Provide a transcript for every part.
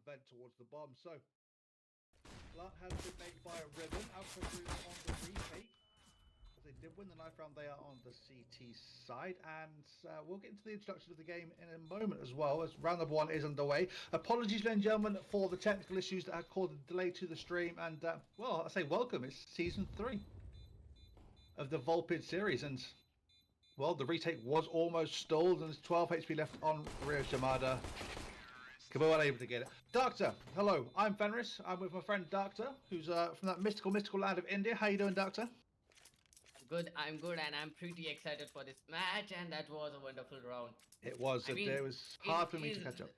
bent towards the bomb. So plant has been made by a ribbon. Alcatrazz on the retake. They did win the knife round. They are on the CT side, and we'll get into the introduction of the game in a moment as well, as round number 1 is underway. Apologies, ladies and gentlemen, for the technical issues that have caused a delay to the stream, and well, I say welcome. It's season 3 of the Volpid series, and well, the retake was almost stalled, and there's 12 HP left on Rio Shimada. Kabo unable to get it. Doctor, hello. I'm Fenris. I'm with my friend Doctor, who's from that mystical land of India. How you doing, Doctor? Good, I'm good, and I'm pretty excited for this match, and that was a wonderful round. It was. It was hard for me to catch up.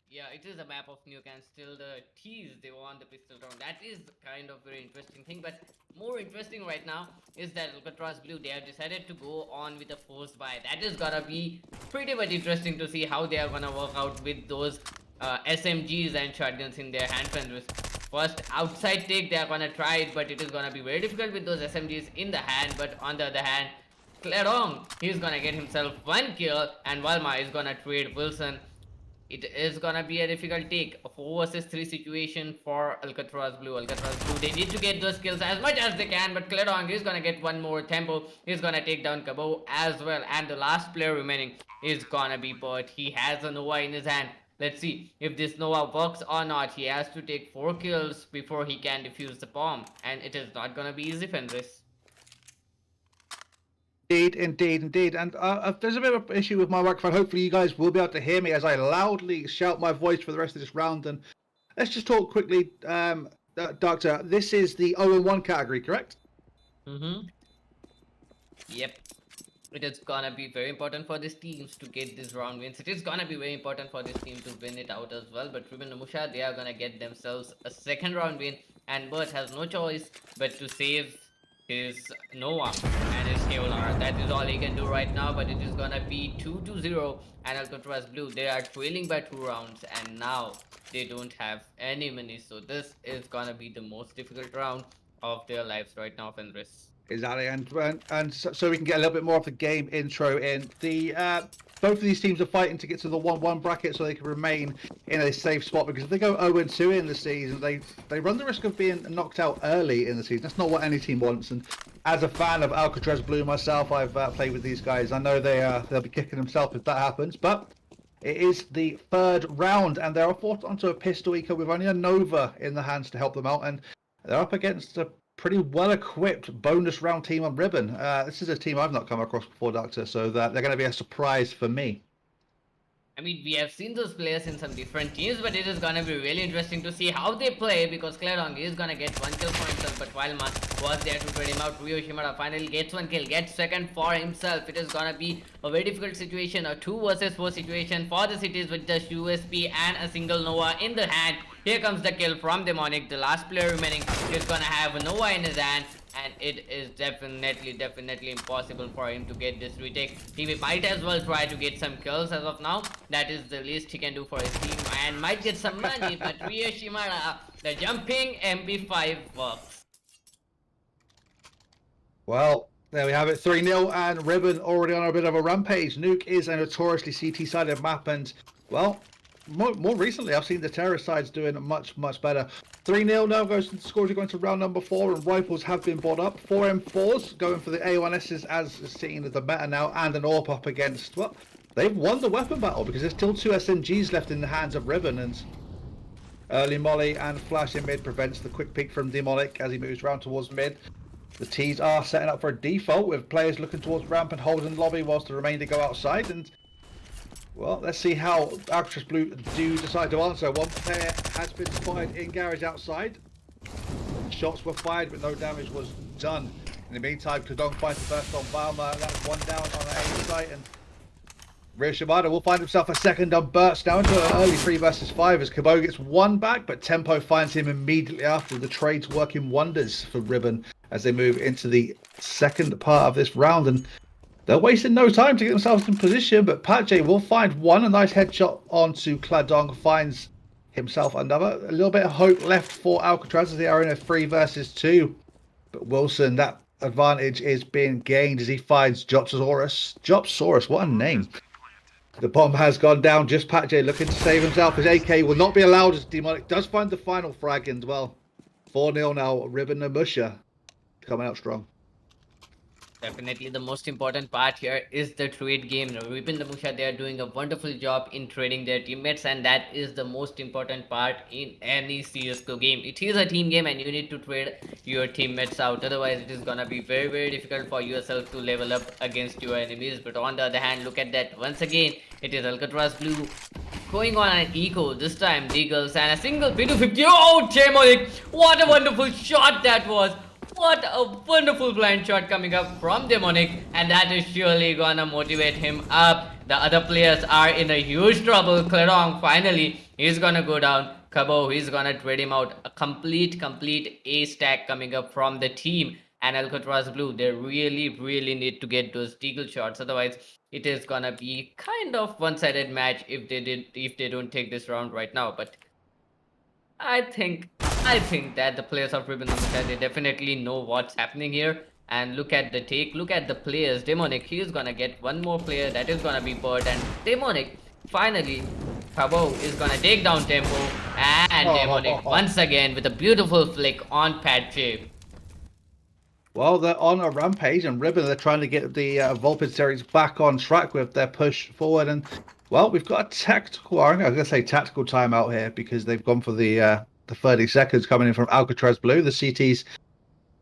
Yeah, it is a map of Nuke, and still the T's, they won the pistol round. That is kind of very interesting thing, but more interesting right now is that Alcatrazz Blue, they have decided to go on with a forced buy. That is gonna be pretty much interesting to see how they are gonna work out with those SMGs and shotguns in their hand. First outside take, they are gonna try it, but it is gonna be very difficult with those SMGs in the hand. But on the other hand, Clarong, he's gonna get himself 1 kill, and Walma is gonna trade Wilson. It is gonna be a difficult take, a 4 versus 3 situation for Alcatrazz Blue. Alcatrazz Blue, they need to get those kills as much as they can, but Clarong is gonna get 1 more tempo. He's gonna take down Kabo as well, and the last player remaining is gonna be Bert. He has a Nova in his hand. Let's see if this Nova works or not. He has to take 4 kills before he can defuse the bomb, and it is not gonna be easy, Fenris. Indeed. And there's a bit of an issue with my microphone. Hopefully you guys will be able to hear me as I loudly shout my voice for the rest of this round. And let's just talk quickly, Doctor. This is the 0-1 category, correct? Yep. It is gonna be very important for these teams to get this round wins. It is gonna be very important for this team to win it out as well. But Ruben and Musha, they are gonna get themselves a 2nd round win, and Bert has no choice but to save his Nova and his Kevlar. That is all he can do right now, but it is gonna be 2-0, and Alcatrazz Blue, they are trailing by 2 rounds, and now they don't have any money. So this is gonna be the most difficult round of their lives right now, Fenris. Exactly, and so we can get a little bit more of the game intro in. Both of these teams are fighting to get to the 1-1 bracket so they can remain in a safe spot, because if they go 0-2 in the season, they run the risk of being knocked out early in the season. That's not what any team wants. And as a fan of Alcatrazz Blue myself, I've played with these guys. I know they'll be kicking themselves if that happens, but it is the 3rd round, and they're forced onto a pistol eco with only a Nova in the hands to help them out, and they're up against a pretty well-equipped bonus round team on Ribbon. This is a team I've not come across before, Doctor, so they're going to be a surprise for me. I mean, we have seen those players in some different teams, but it is gonna be really interesting to see how they play, because Clarong is gonna get 1 kill for himself, but Wildman was there to trade him out. Rio Shimada finally gets 1 kill, gets 2nd for himself. It is gonna be a very difficult situation, a 2 versus 4 situation for the cities with just USP and a single Nova in the hand. Here comes the kill from Demonic. The last player remaining is gonna have a Nova in his hand, and it is definitely impossible for him to get this retake. He might as well try to get some kills as of now. That is the least he can do for his team, and might get some money, but Rio Shimada, the jumping MP5 works. Well, there we have it, 3-0, and Ribbon already on a bit of a rampage. Nuke is a notoriously CT-sided map, and, well, more recently I've seen the terrorist sides doing much better. 3-0 now goes to the scores. You're going to round number 4, and rifles have been bought up. 4 M4s going for the A1Ss as seen as the meta now, and an AWP up against, well, they've won the weapon battle because there's still 2 SMGs left in the hands of Ribbon, and early molly and flash in mid prevents the quick peek from Demonic as he moves round towards mid. The T's are setting up for a default with players looking towards ramp and holding lobby whilst the remainder go outside, and well, let's see how Alcatrazz Blue do decide to answer. 1 player has been spotted in garage outside. Shots were fired, but no damage was done. In the meantime, Kadong finds the first on Balmer, and that's 1 down on the A site. And Rio Shimada will find himself a 2nd on Burst, now into an early 3 versus 5 as Kabo gets 1 back, but Tempo finds him immediately after. The trade's working wonders for Ribbon as they move into the 2nd part of this round, and they're wasting no time to get themselves in position, but Patjay will find 1. A nice headshot onto Kladong, finds himself another. A little bit of hope left for Alcatrazz as they are in a 3 versus 2. But Wilson, that advantage is being gained as he finds Jopsaurus. Jopsaurus, what a name. The bomb has gone down. Just Patjay looking to save himself. His AK will not be allowed as Demonic does find the final frag in as well. 4-0 now. Ribbon and Musha coming out strong. Definitely the most important part here is the trade game. Ribbon Musha, they are doing a wonderful job in trading their teammates, and that is the most important part in any CSGO game. It is a team game and you need to trade your teammates out. Otherwise, it is gonna be very difficult for yourself to level up against your enemies. But on the other hand, look at that. Once again, it is Alcatrazz Blue going on an eco, this time Deagles, and a single P250. Oh, Demonic! What a wonderful shot that was! What a wonderful blind shot coming up from Demonic, and that is surely gonna motivate him up. The other players are in a huge trouble. Klerong, finally, he's gonna go down. Kabo, he's gonna trade him out. A complete A stack coming up from the team. And Alcatrazz Blue, they really need to get those deagle shots. Otherwise, it is gonna be kind of one-sided match if they don't take this round right now. But I think that the players of Ribbon they definitely know what's happening here. And look at the take, look at the players. Demonic, he is gonna get one more player that is gonna be Bird, and Demonic finally Kabo is gonna take down Tempo, and Demonic once again with a beautiful flick on Patjay. Well, they're on a rampage, and Ribbon, they're trying to get the Volpid series back on track with their push forward. And well, we've got a tactical, I'm going to say tactical timeout here, because they've gone for the 30 seconds coming in from Alcatrazz Blue. The CT's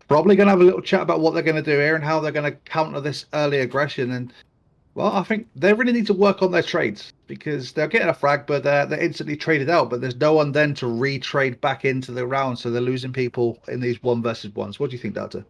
probably going to have a little chat about what they're going to do here and how they're going to counter this early aggression. And well, I think they really need to work on their trades, because they're getting a frag, but they're instantly traded out. But there's no one then to retrade back into the round, so they're losing people in these 1v1s. What do you think, Doctor?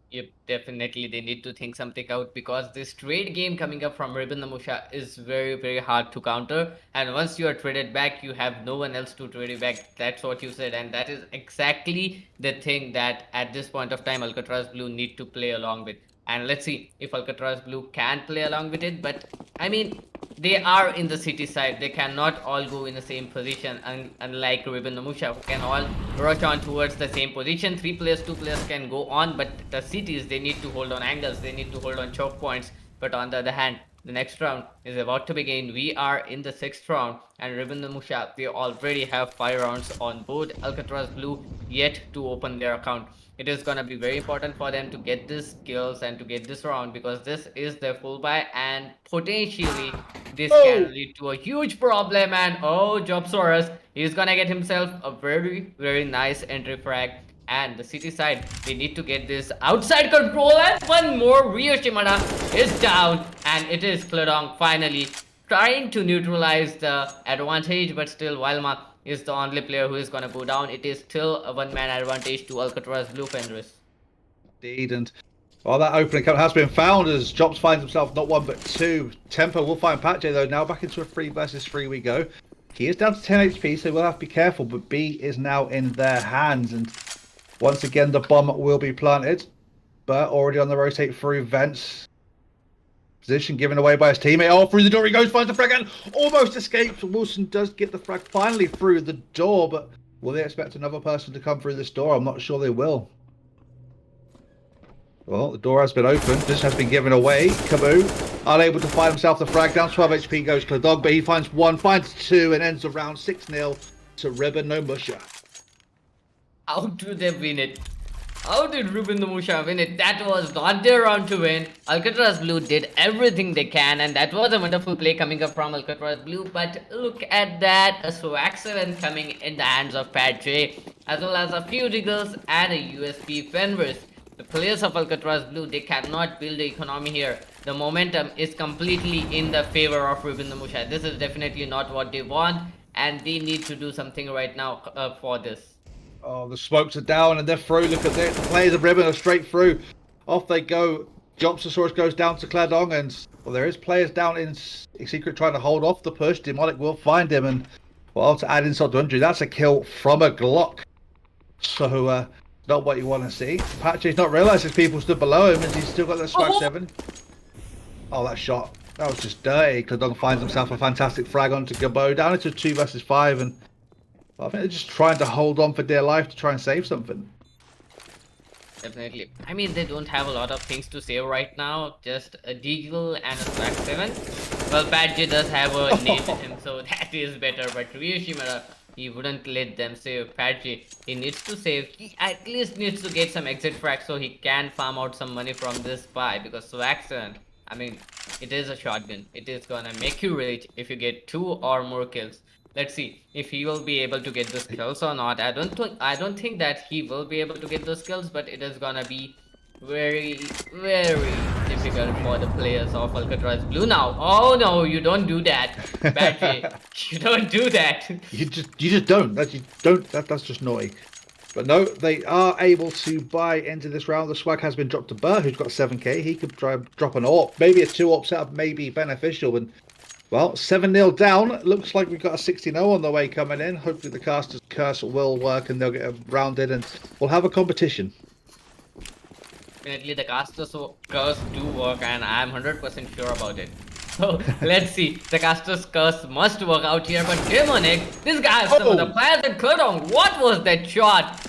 Yep, definitely they need to think something out, because this trade game coming up from Ribbon Musha is very hard to counter, and once you are traded back, you have no one else to trade you back. That's what you said, and that is exactly the thing that at this point of time Alcatrazz Blue need to play along with. And let's see if Alcatrazz Blue can play along with it. But I mean, they are in the city side, they cannot all go in the same position, unlike Ribbon Musha, who can all rush on towards the same position. 3 players, 2 players can go on, but the cities, they need to hold on angles, they need to hold on choke points. But on the other hand, the next round is about to begin. We are in the 6th round, and Ribbon Musha, they already have 5 rounds on board. Alcatrazz Blue yet to open their account. It is gonna be very important for them to get these kills and to get this round, because this is their full buy, and potentially this can lead to a huge problem. And oh, Jobsaurus, he's gonna get himself a very nice entry frag. And the city side, they need to get this outside control, and one more. Rio Shimada is down, and it is Klerong finally trying to neutralize the advantage, but still Wilma is the only player who is gonna go down. It is still a one-man advantage to Alcatrazz Blue Fenris. Indeed, and well, that opening count has been found as Jobs finds himself not 1 but 2. Tempo will find Patjay though. Now back into a 3 versus 3 we go. He is down to 10 HP, so we'll have to be careful, but B is now in their hands, and once again the bomb will be planted, but already on the rotate through vents. Position given away by his teammate. Oh, through the door he goes, finds the frag and almost escapes. Wilson does get the frag finally through the door, but will they expect another person to come through this door? I'm not sure they will. Well, the door has been opened. This has been given away. Cabu, unable to find himself the frag. Down 12 HP goes Kladog, but he finds 1, finds 2, and ends the round 6-0 to Ribbon No Musha. How do they win it? How did Ribbon Musha win it? That was not their round to win. Alcatrazz Blue did everything they can, and that was a wonderful play coming up from Alcatrazz Blue. But look at that, a Swag 7 coming in the hands of Patjay, as well as a few Diggles and a USP Fenris. The players of Alcatrazz Blue, they cannot build the economy here. The momentum is completely in the favor of Ribbon Musha. This is definitely not what they want, and they need to do something right now for this. Oh, the smokes are down and they're through. Look at this. The players of Ribbon are straight through. Off they go. Jobsaurus goes down to Kladong, and well, there is players down in secret trying to hold off the push. Demonic will find him, and well, to add insult to injury, that's a kill from a Glock. So, not what you want to see. Patjay's not realised his people stood below him, and he's still got the Swag 7. Oh, that shot. That was just dirty. Kladong finds himself a fantastic frag onto Gabo, down into 2 versus 5, and I think they're just trying to hold on for dear life to try and save something. Definitely. I mean, they don't have a lot of things to save right now. Just a Deagle and a Swag 7. Well, Pat J does have a nade with him, so that is better. But Ryu Shimura, he wouldn't let them save Pat J. He needs to save. He at least needs to get some exit frags so he can farm out some money from this buy. Because Swaxon, I mean, it is a shotgun. It is gonna make you rich if you get 2 or more kills. Let's see if he will be able to get those kills or not. I don't think that he will be able to get those kills, but it is gonna be very, very difficult for the players of Alcatrazz Blue now. Oh no, you don't do that, Badgie. You don't do that. You just don't. That's just naughty. But no, they are able to buy into this round. The swag has been dropped to Burr, who's got 7k. He could try and drop an AWP. Maybe a 2 AWP setup may be beneficial. And well, 7-0 down. Looks like we've got a 60-0 on the way coming in. Hopefully the caster's curse will work and they'll get rounded and we'll have a competition. Definitely the caster's curse do work and I'm 100% sure about it. So let's see. The caster's curse must work out here, but Demonic, this guy has some of the players in Kudong. What was that shot?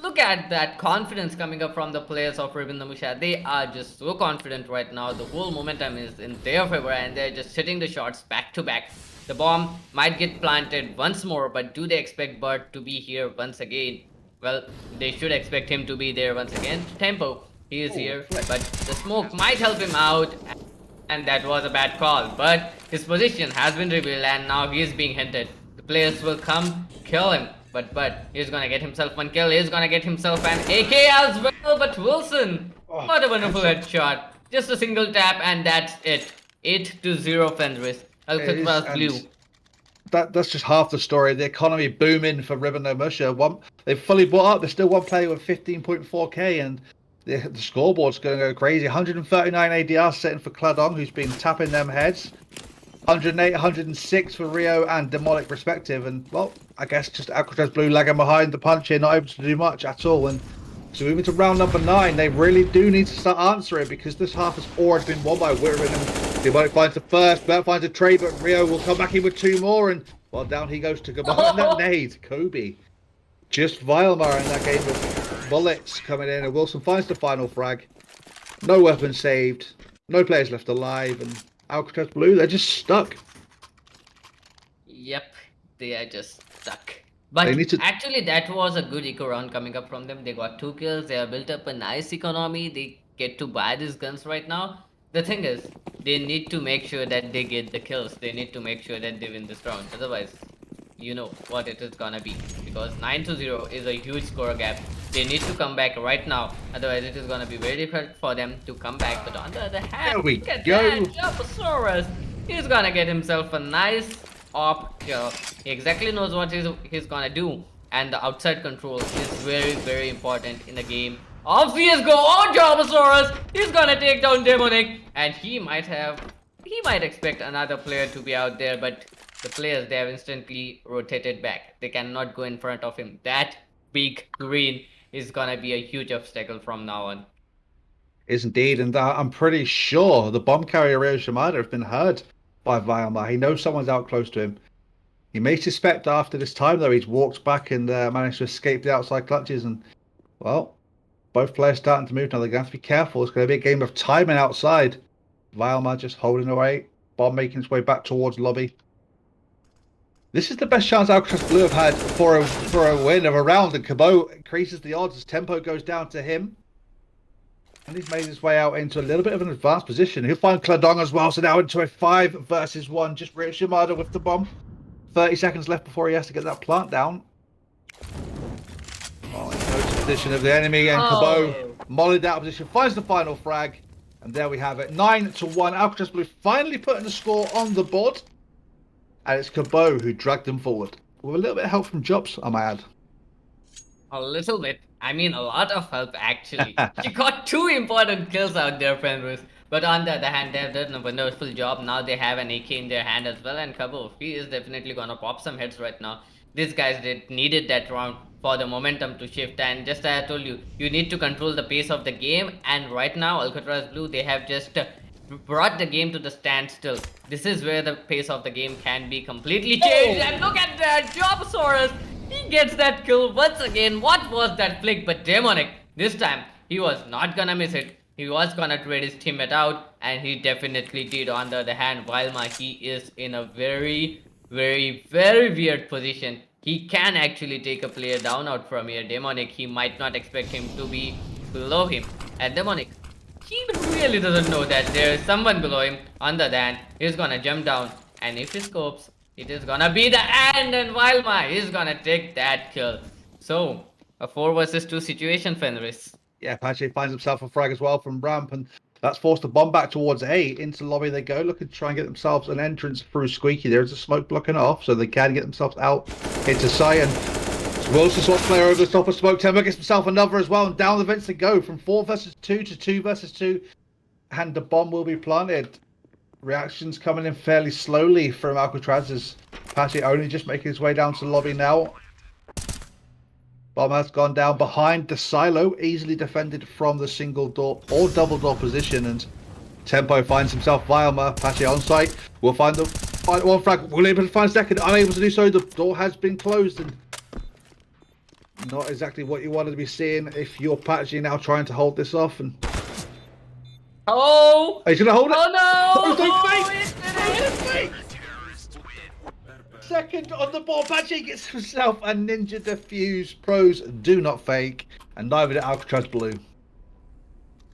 Look at that confidence coming up from the players of Ribbon Namusha. They are just so confident right now. The whole momentum is in their favor and they're just hitting the shots back to back. The bomb might get planted once more, but do they expect Bert to be here once again? Well, they should expect him to be there once again. Tempo, he is here, but the smoke might help him out. And that was a bad call, but his position has been revealed and now he is being hinted. The players will come kill him, but he's gonna get himself 1 kill. He's gonna get himself an AK as well. But Wilson, what a wonderful headshot! Just a single tap and that's it. 8-0 Fenris. Alcatrazz Blue. That's just half the story. The economy booming for Ribbon No Musha. They've fully bought up. There's still one player with 15.4k and the scoreboard's going to go crazy. 139 ADR setting for Kladong, who's been tapping them heads. 108, 106 for Rio and Demonic respective. And, well, I guess just Alcatrazz Blue lagging behind the punch here, not able to do much at all. And so moving to round number 9, they really do need to start answering because this half has already been won by Wittering. And Demonic finds the first, Bert finds a trade, but Rio will come back in with 2 more. And, well, down he goes to Gabon. And that nade, Kobe. Just Weilmar in that game with bullets coming in, and Wilson finds the final frag. No weapon saved, no players left alive, and Alcatrazz Blue, they're just stuck. Yep, they are just stuck. But actually that was a good eco round coming up from them. They got 2 kills, they have built up a nice economy, they get to buy these guns right now. The thing is, they need to make sure that they get the kills. They need to make sure that they win this round. Otherwise, you know what it is gonna be, because 9-0 is a huge score gap. They need to come back right now, otherwise it is gonna be very difficult for them to come back. But on the other hand, there we look at go. that, Japasaurus, he's gonna get himself a nice op kill. He exactly knows what he's gonna do, and the outside control is very, very important in the game of CSGO. Oh, Japasaurus, he's gonna take down Demonic, and he might expect another player to be out there, but the players, they have instantly rotated back. They cannot go in front of him. That big green is gonna be a huge obstacle from now on. Is indeed, and I'm pretty sure the bomb carrier Ryo Shimada has been heard by Weilmar. He knows someone's out close to him. He may suspect after this time, though, he's walked back and managed to escape the outside clutches. And, well, both players starting to move now. They're going to have to be careful. It's going to be a game of timing outside. Weilmar just holding away. Bomb making its way back towards lobby. This is the best chance Alcatrazz Blue have had for a win of a round, and Cabot increases the odds as tempo goes down to him. And he's made his way out into a little bit of an advanced position. He'll find Kladong as well, so now into a 5 versus 1. Just Ryo Shimada with the bomb. 30 seconds left before he has to get that plant down. Oh, in close position of the enemy, and Cabot mollied out of position, finds the final frag. And there we have it, 9-1. Alcatrazz Blue finally putting the score on the board. And it's Cabot who dragged them forward. With a little bit of help from Jobs, I might add. A little bit. I mean, a lot of help, actually. She got 2 important kills out there, Fenris. But on the other hand, they have done a wonderful job. Now they have an AK in their hand as well. And Cabot, he is definitely going to pop some heads right now. These guys needed that round for the momentum to shift. And just as I told you, you need to control the pace of the game. And right now, Alcatrazz Blue, they have just brought the game to the standstill. This is where the pace of the game can be completely changed. And look at that, Japasaurus, he gets that kill once again. What was that flick? But Demonic, this time he was not gonna miss it. he was gonna trade his teammate out, and he definitely did. On the other hand, Vilma, he is in a very, very, very weird position. He can actually take a player down out from here. Demonic, he might not expect him to be below him. And Demonic, he really doesn't know that there is someone below him. On the other hand, he's gonna jump down, and if he scopes, it is gonna be the end, and Vilma is gonna take that kill. So, a 4 versus 2 situation, Fenris. Yeah, Apache finds himself a frag as well from ramp, and that's forced the bomb back towards A. Into lobby they go, looking to try and get themselves an entrance through Squeaky. There's a smoke blocking off, so they can get themselves out into Cyan. Wilson swaps player over the top of smoke. Temba gets himself another as well, and down the vents they go from 4 versus 2 to 2 versus 2, and the bomb will be planted. Reactions coming in fairly slowly from Alcatrazz as Apache only just making his way down to the lobby now. Bomb has gone down behind the silo, easily defended from the single door or double door position, and Tempo finds himself Vilma. Apache on site. We'll find the one frag. We'll able to find a second. Unable to do so. The door has been closed, and not exactly what you wanted to be seeing if you're Apache now trying to hold this off. And oh, he's gonna hold it. Oh no! Oh, fake. Second on the ball, Apache gets himself a ninja defuse. Pros do not fake, and neither did Alcatrazz Blue.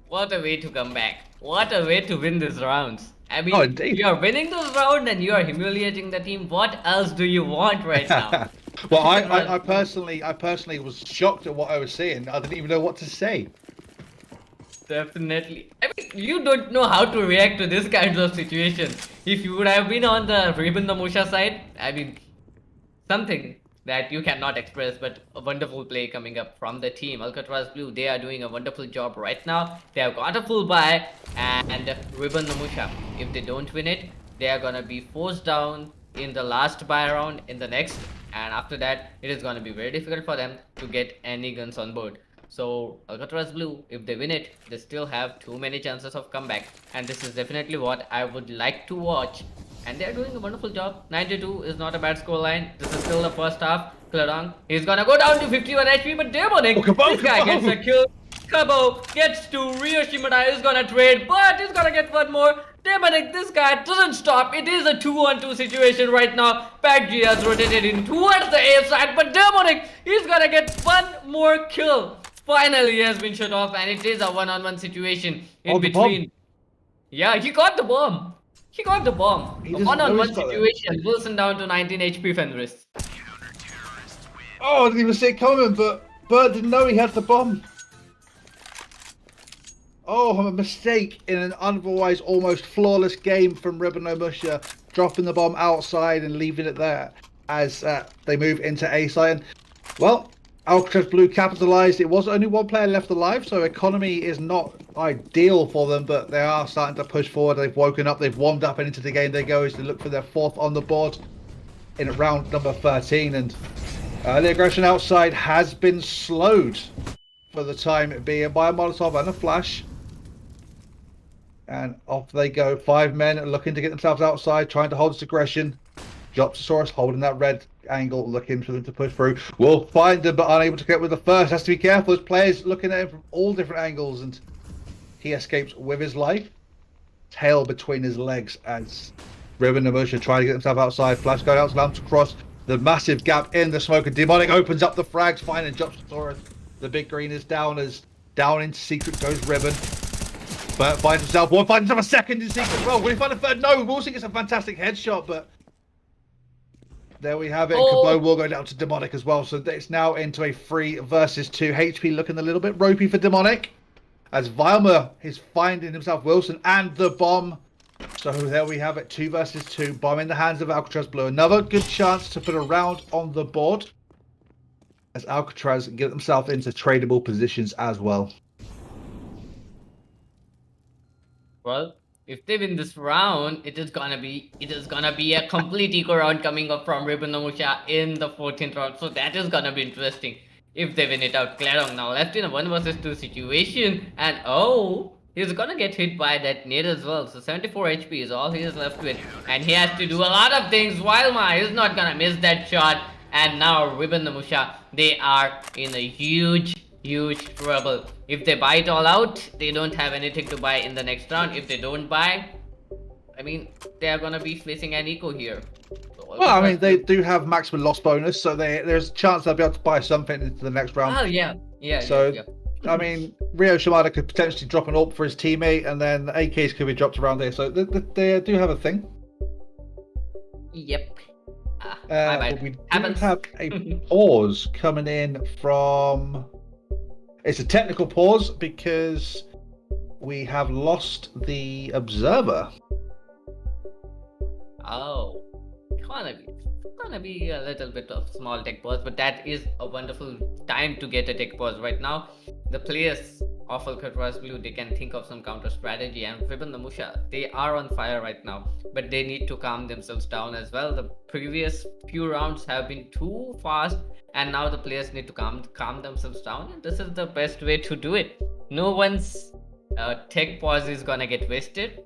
What a way to come back. What a way to win these rounds. I mean, Oh, indeed. you are winning those rounds and you are humiliating the team. What else do you want right now? Well, I personally was shocked at what I was seeing. I didn't even know what to say. Definitely. I mean, you don't know how to react to this kind of situation. If you would have been on the Ribbon the Musha side, I mean, something that you cannot express, but a wonderful play coming up from the team. Alcatrazz Blue, they are doing a wonderful job right now. They have got a full buy, and Ribbon the Musha, if they don't win it, they are gonna be forced down in the last buy round in the next, and after that, it is gonna be very difficult for them to get any guns on board. So Alcatrazz Blue, if they win it, they still have too many chances of comeback, and this is definitely what I would like to watch. And they are doing a wonderful job. 92 is not a bad scoreline. This is still the first half. Kladong, he's gonna go down to 51 HP, but Demonic, this guy gets a kill. Kabo gets to Rio Shimada, is gonna trade, but he's gonna get one more. Demonic, this guy doesn't stop. It is a 2-on-2 situation right now. Pagji has rotated in towards the A side, but Demonic, he's gonna get one more kill. Finally, he has been shut off, and it is a 1-on-1 situation in between. Yeah, he got the bomb. He got the bomb. A 1-on-1 situation. Wilson down to 19 HP, Fenris. Oh, I didn't even see it coming, but Bird didn't know he had the bomb. Oh, a mistake in an otherwise almost flawless game from Ribbon no Musha, dropping the bomb outside and leaving it there as they move into A side. And, well, Alcatrazz Blue capitalized. It was only one player left alive, so economy is not ideal for them, but they are starting to push forward. They've woken up, they've warmed up, and into the game they go as they look for their 4th on the board in round number 13. And the aggression outside has been slowed for the time being by a Molotov and a flash. And off they go. 5 men looking to get themselves outside, trying to hold this aggression. Jopsosaurus holding that red angle, looking for them to push through. Will find them, but unable to get with the first. Has to be careful. There's players looking at him from all different angles, and he escapes with his life. Tail between his legs as Ribbon and Musha trying to get himself outside. Flash going out to Lamps across the massive gap in the smoke, and Demonic opens up the frags, finding Jopsosaurus. The big green is down as down into secret goes Ribbon. But finds himself one, finds himself a second in secret. Well, will he find a third? No, Wilson gets a fantastic headshot, but there we have it. Oh. Cabot will go down to Demonic as well. So it's now into a 3 versus 2. HP looking a little bit ropey for Demonic, as Vilma is finding himself Wilson and the bomb. So there we have it. 2 versus 2. Bomb in the hands of Alcatrazz Blue. Another good chance to put a round on the board, as Alcatrazz get themselves into tradable positions as well. Well, if they win this round, it is gonna be a complete eco round coming up from Ribbon no Musha in the 14th round. So that is gonna be interesting if they win it out. Kladong now left in a 1 versus 2 situation, and oh, he's gonna get hit by that nade as well. So 74 HP is all he is left with, and he has to do a lot of things. Wilma is not gonna miss that shot, and now Ribbon no Musha, they are in a huge huge trouble. If they buy it all out, they don't have anything to buy in the next round. If they don't buy, I mean, they are gonna be facing an eco here. So Well, I mean, Alcatrazz they will- do have maximum loss bonus, so there's a chance they'll be able to buy something into the next round. Oh yeah, yeah, So, yeah. I mean, Rio Shimada could potentially drop an AWP for his teammate, and then the AKs could be dropped around here. So they do have a thing. Yep. My But bad. we do Happens. have a pause coming in from. It's a technical pause because we have lost the observer. Oh, gonna be a little bit of small tech pause, but that is a wonderful time to get a tech pause right now. The players of Alcatrazz Blue, they can think of some counter strategy, and Ribbon the Musha, they are on fire right now, but they need to calm themselves down as well. The previous few rounds have been too fast, and now the players need to calm themselves down, and this is the best way to do it. No one's tech pause is gonna get wasted.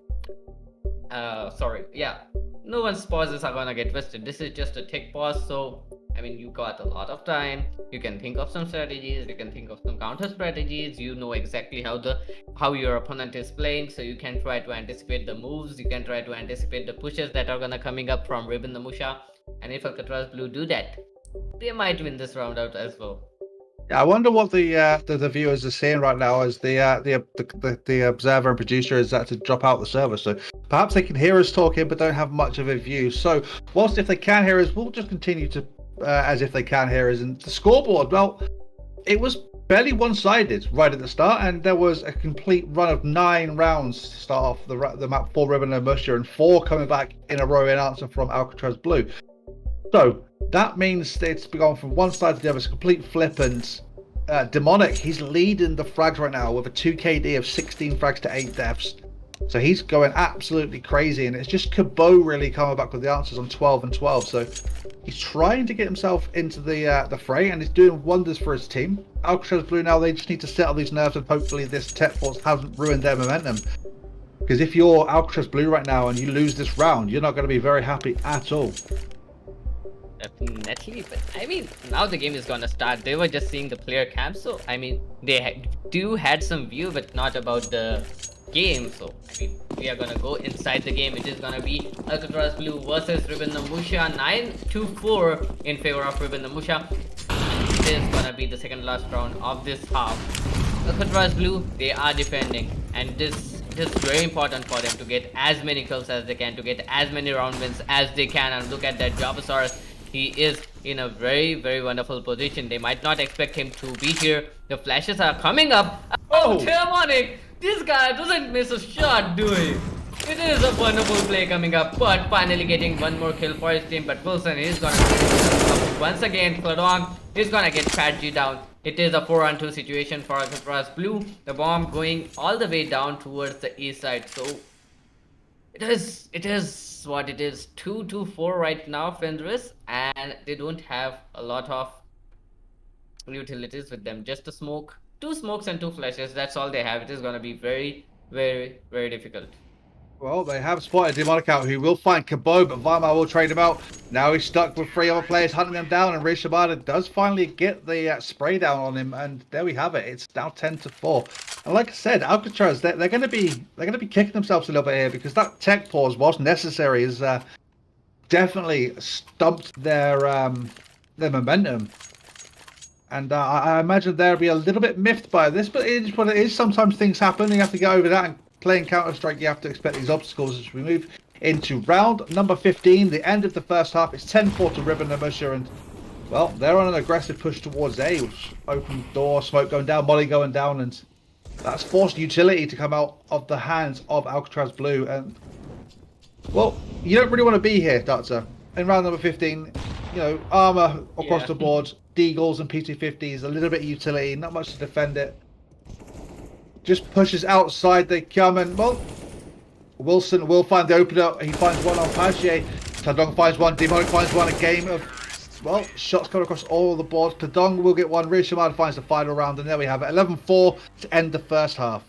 No one's pauses are gonna get wasted. This is just a tech pause, so I mean, you got a lot of time. You can think of some strategies. You can think of some counter strategies. You know exactly how your opponent is playing, so you can try to anticipate the moves. You can try to anticipate the pushes that are gonna coming up from Ribbon the Musha. And if Alcatrazz Blue do that, they might win this round out as well. Yeah, I wonder what the viewers are saying right now as the observer and producer is to drop out the server. So perhaps they can hear us talking but don't have much of a view. So whilst if they can hear us, we'll just continue to as if they can hear us. And the scoreboard, well, it was fairly one-sided right at the start, and there was a complete run of 9 rounds to start off the map for Ribbon and Musha, and 4 coming back in a row in answer from Alcatrazz Blue. So that means it's gone from one side to the other. It's a complete flip, and Demonic, he's leading the frags right now with a 2 KD of 16 frags to 8 deaths. So he's going absolutely crazy, and it's just Cabot really coming back with the answers on 12 and 12. So he's trying to get himself into the fray, and he's doing wonders for his team. Alcatrazz Blue now, they just need to settle these nerves, and hopefully this tech force hasn't ruined their momentum. Because if you're Alcatrazz Blue right now and you lose this round, you're not going to be very happy at all. Definitely, but I mean, now the game is gonna start. They were just seeing the player cam, so I mean, they had some view, but not about the game. So I mean, we are gonna go inside the game. It is gonna be Alcatrazz Blue versus Ribbon the Musha, 9-4 in favor of Ribbon the Musha. It is gonna be the second last round of this half. Alcatrazz Blue, they are defending, and this is very important for them to get as many kills as they can, to get as many round wins as they can. And look at that Jabasaurus. He is in a very, very wonderful position. They might not expect him to be here. The flashes are coming up. Oh, Demonic! This guy doesn't miss a shot, do he? It is a wonderful play coming up, but finally getting one more kill for his team. But Wilson is gonna up once again. Cladong is gonna get Fat G down. It is a 4-on-2 situation for Alcatrazz Blue. The bomb going all the way down towards the east side. So it is what it is. 2-4 right now, Fenris, and they don't have a lot of utilities with them. Just a smoke, 2 smokes and 2 flashes. That's all they have. It is gonna be very, very, very difficult. Well, they have spotted Demonic out, who will find Cabot, but Weimar will trade him out. Now he's stuck with 3 other players hunting them down, and Riz Shimada does finally get the spray down on him, and there we have it. It's now 10-4. And like I said, Alcatrazz, they're going to be kicking themselves a little bit here, because that tech pause, whilst necessary, has definitely stumped their momentum. And I imagine they'll be a little bit miffed by this, but it is what it is. Sometimes things happen, you have to get over that. And playing Counter-Strike, you have to expect these obstacles as we move into round number 15, the end of the first half. It's 10-4 to Ribbon and Musha, and well, they're on an aggressive push towards A, with open door, smoke going down, molly going down, and that's forced utility to come out of the hands of Alcatrazz Blue. And well, you don't really want to be here, Doctor. In round number 15, you know, armor across the board, Deagles and P250s, a little bit of utility, not much to defend it. Just pushes outside, they come, and well, Wilson will find the opener. He finds one on Pagier. Tadong finds one, Demonic finds one. A game of, well, shots coming across all the boards. Tadong will get one. Riz Shimada finds the final round, and there we have it. 11-4 to end the first half.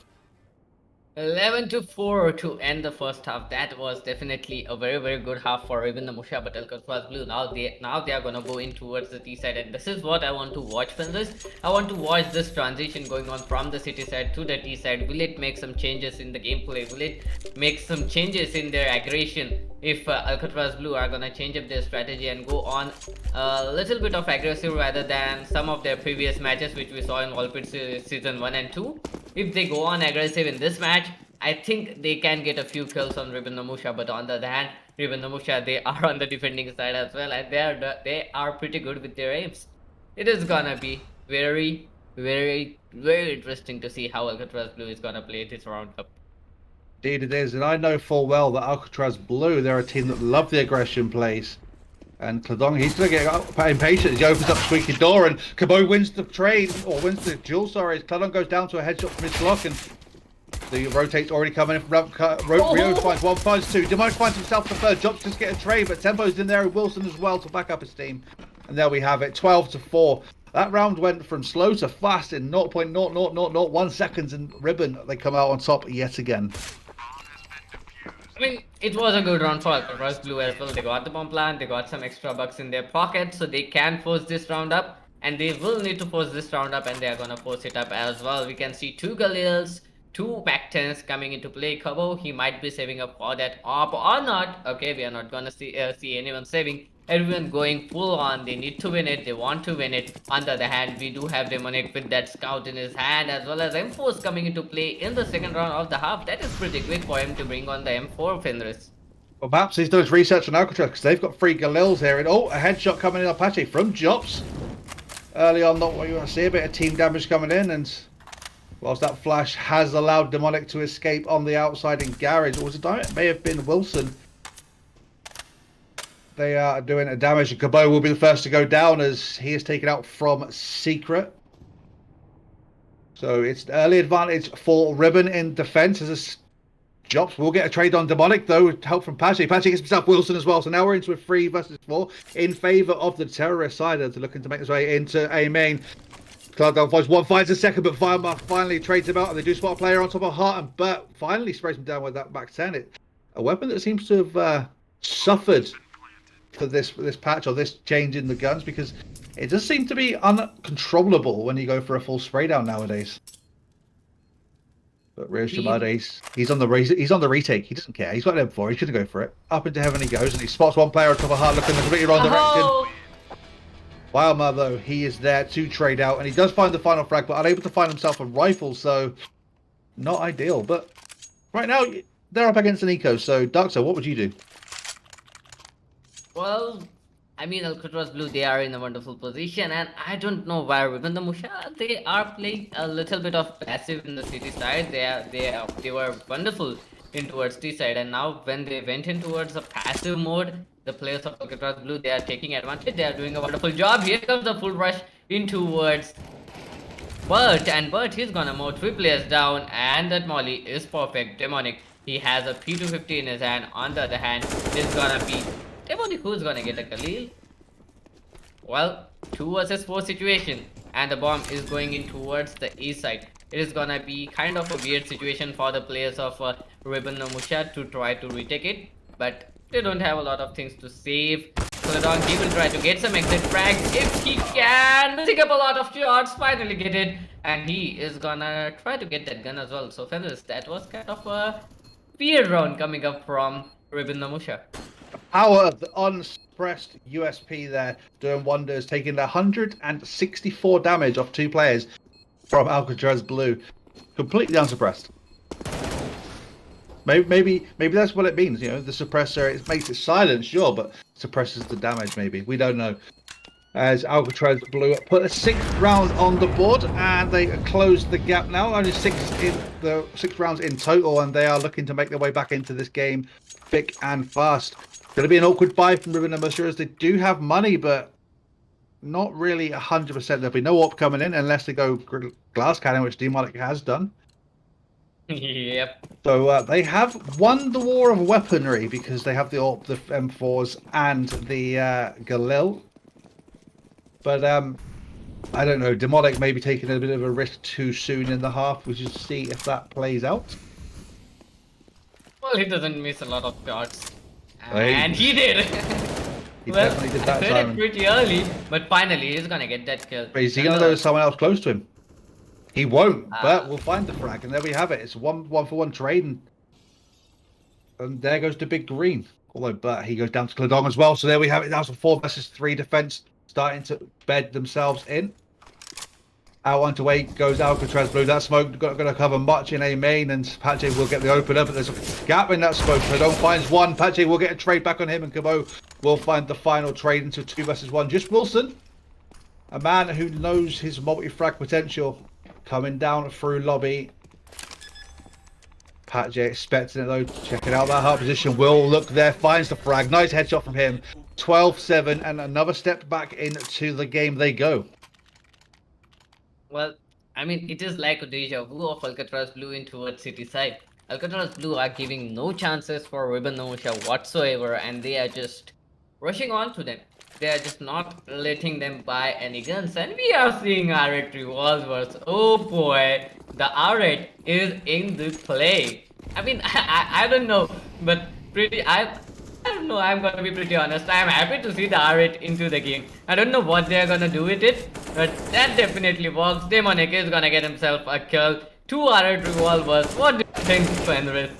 11-4 to end the first half. That was definitely a very good half for even the Musha, but Alcatraz Blue. Now they are gonna go in towards the T side, and this is what I want to watch from this. I want to watch this transition going on from the city side to the T side. Will it make some changes in the gameplay? Will it make some changes in their aggression? If Alcatraz Blue are gonna change up their strategy and go on a little bit of aggressive rather than some of their previous matches which we saw in Volpid season 1 and 2. If they go on aggressive in this match, I think they can get a few kills on Ribbon Namusha, but on the other hand, Ribbon Namusha, they are on the defending side as well, and they are pretty good with their aims. It is gonna be very interesting to see how Alcatraz Blue is gonna play this round up. Indeed it is, and I know full well that Alcatraz Blue, they're a team that love the aggression plays. And Cladong, he's going to get impatient as he opens up Squeaky Door, and Cabot wins the trade, or wins the duel, sorry. Cladong goes down to a headshot from his block, and the rotate's already coming in from Rio finds one, finds two. Demonic finds himself the third, Jumps just get a trade, but Tempo's in there with Wilson as well to back up his team. And there we have it, 12-4. That round went from slow to fast in 0.00001 seconds, and Ribbon, they come out on top yet again. I mean, it was a good round for Alcatraz Blue as well. They got the bomb plant, they got some extra bucks in their pocket, so they can force this round up. And they will need to force this round up, and they are gonna force it up as well. We can see 2 Galils, 2 Back-10s coming into play. Kabo, he might be saving up for that AWP or not. Okay, we are not gonna see anyone saving. Everyone going full on. They need to win it. They want to win it. On the other hand, we do have Demonic with that scout in his hand, as well as M4s coming into play in the second round of the half. That is pretty quick for him to bring on the M4 Fenris. Well, perhaps he's done his research on Alcatraz, because they've got 3 Galils here. And a headshot coming in Apache from Jops. Early on, not what you want to see. A bit of team damage coming in, and whilst that flash has allowed Demonic to escape on the outside in Garage, or was it may have been Wilson. They are doing a damage, and Cabot will be the first to go down as he is taken out from Secret. So it's an early advantage for Ribbon in defense as Jops will get a trade on Demonic, though, with help from Pache. Pache gets himself Wilson as well, so now we're into a 3 versus 4 in favour of the terrorist side as they're looking to make his way into A main. Cloud finds one, finds a second, but Firemark finally trades him out, and they do spot a player on top of Hart, and Burt finally sprays him down with that back 10. A weapon that seems to have suffered for this patch, or this change in the guns, because it does seem to be uncontrollable when you go for a full spray down nowadays. But Rio Shimada, he's on the retake. He doesn't care. He's got an M4. He's going to go for it. Up into heaven he goes, and he spots one player on top of Hart looking in the completely wrong direction. Wildmar, though, he is there to trade out, and he does find the final frag, but unable to find himself a rifle, so not ideal. But right now, they're up against an eco, so Darkso, what would you do? Well, I mean, Alcatraz Blue, they are in a wonderful position, and I don't know why Ribbon the Musha, they are playing a little bit of passive in the city side. They were wonderful in towards T side, and now when they went in towards a passive mode, the players of Alcatraz Blue, they are taking advantage. They are doing a wonderful job. Here comes the full rush in towards Burt, and Burt, he's gonna mow 3 players down, and that molly is perfect. Demonic, he has a P250 in his hand. On the other hand, it's gonna be Demonic who's gonna get a Khalil. Well, 2 versus 4 situation, and the bomb is going in towards the east side. It is gonna be kind of a weird situation for the players of Ribbon Namusha to try to retake it, but they don't have a lot of things to save. Cladong, he will try to get some exit frags if he can. Missing up a lot of shots, finally get it, and he is gonna try to get that gun as well. So Fenris, that was kind of a weird round coming up from Ribbon Namusha. Power of the unsuppressed USP there, doing wonders, taking 164 damage off 2 players from Alcatraz Blue. Completely unsuppressed. Maybe that's what it means, you know, the suppressor, it makes it silent, sure, but suppresses the damage maybe. We don't know. As Alcatraz Blue put a 6th round on the board, and they closed the gap now. Only 6 rounds in total, and they are looking to make their way back into this game thick and fast. Going to be an awkward buy from Ribbon and Mercer as they do have money, but not really 100%. There'll be no AWP coming in unless they go glass cannon, which Demonic has done. Yep. So they have won the war of weaponry because they have the AWP, the M4s, and the Galil. But I don't know. Demonic may be taking a bit of a risk too soon in the half. We should see if that plays out. Well, he doesn't miss a lot of shots. Hey. And he did! He Well, definitely did that, I said Simon. it pretty early, but finally he's gonna get that kill. But is he going to lose someone else close to him? He won't, but we'll find the frag, and there we have it. It's a one-for-one trade, and there goes the big green. Although, but he goes down to Cladong as well. So there we have it. That's a 4 versus 3 defense starting to bed themselves in. Out onto 8 goes Alcatrazz blue. That smoke going to cover much in A main, and Pache will get the opener, but there's a gap in that smoke. Cladong finds one. Pache will get a trade back on him, and Cabot will find the final trade into 2 versus 1. Just Wilson, a man who knows his multi-frag potential, coming down through lobby. Pache expecting it though, checking out that hard position. Will look there, finds the frag. Nice headshot from him. 12-7, and another step back into the game they go. Well, I mean, it is like a deja vu of Alcatrazz blue in towards city side. Alcatrazz blue are giving no chances for Ribbon Notia whatsoever, and they are just rushing on to them. They are just not letting them buy any guns, and we are seeing R8 revolvers. Oh boy, the R8 is in the play. I mean, I don't know, but I don't know, I'm gonna be pretty honest. I'm happy to see the R8 into the game. I don't know what they're gonna do with it, but that definitely works. Demonic is gonna get himself a kill. 2 R8 revolvers. What do you think, Fenris?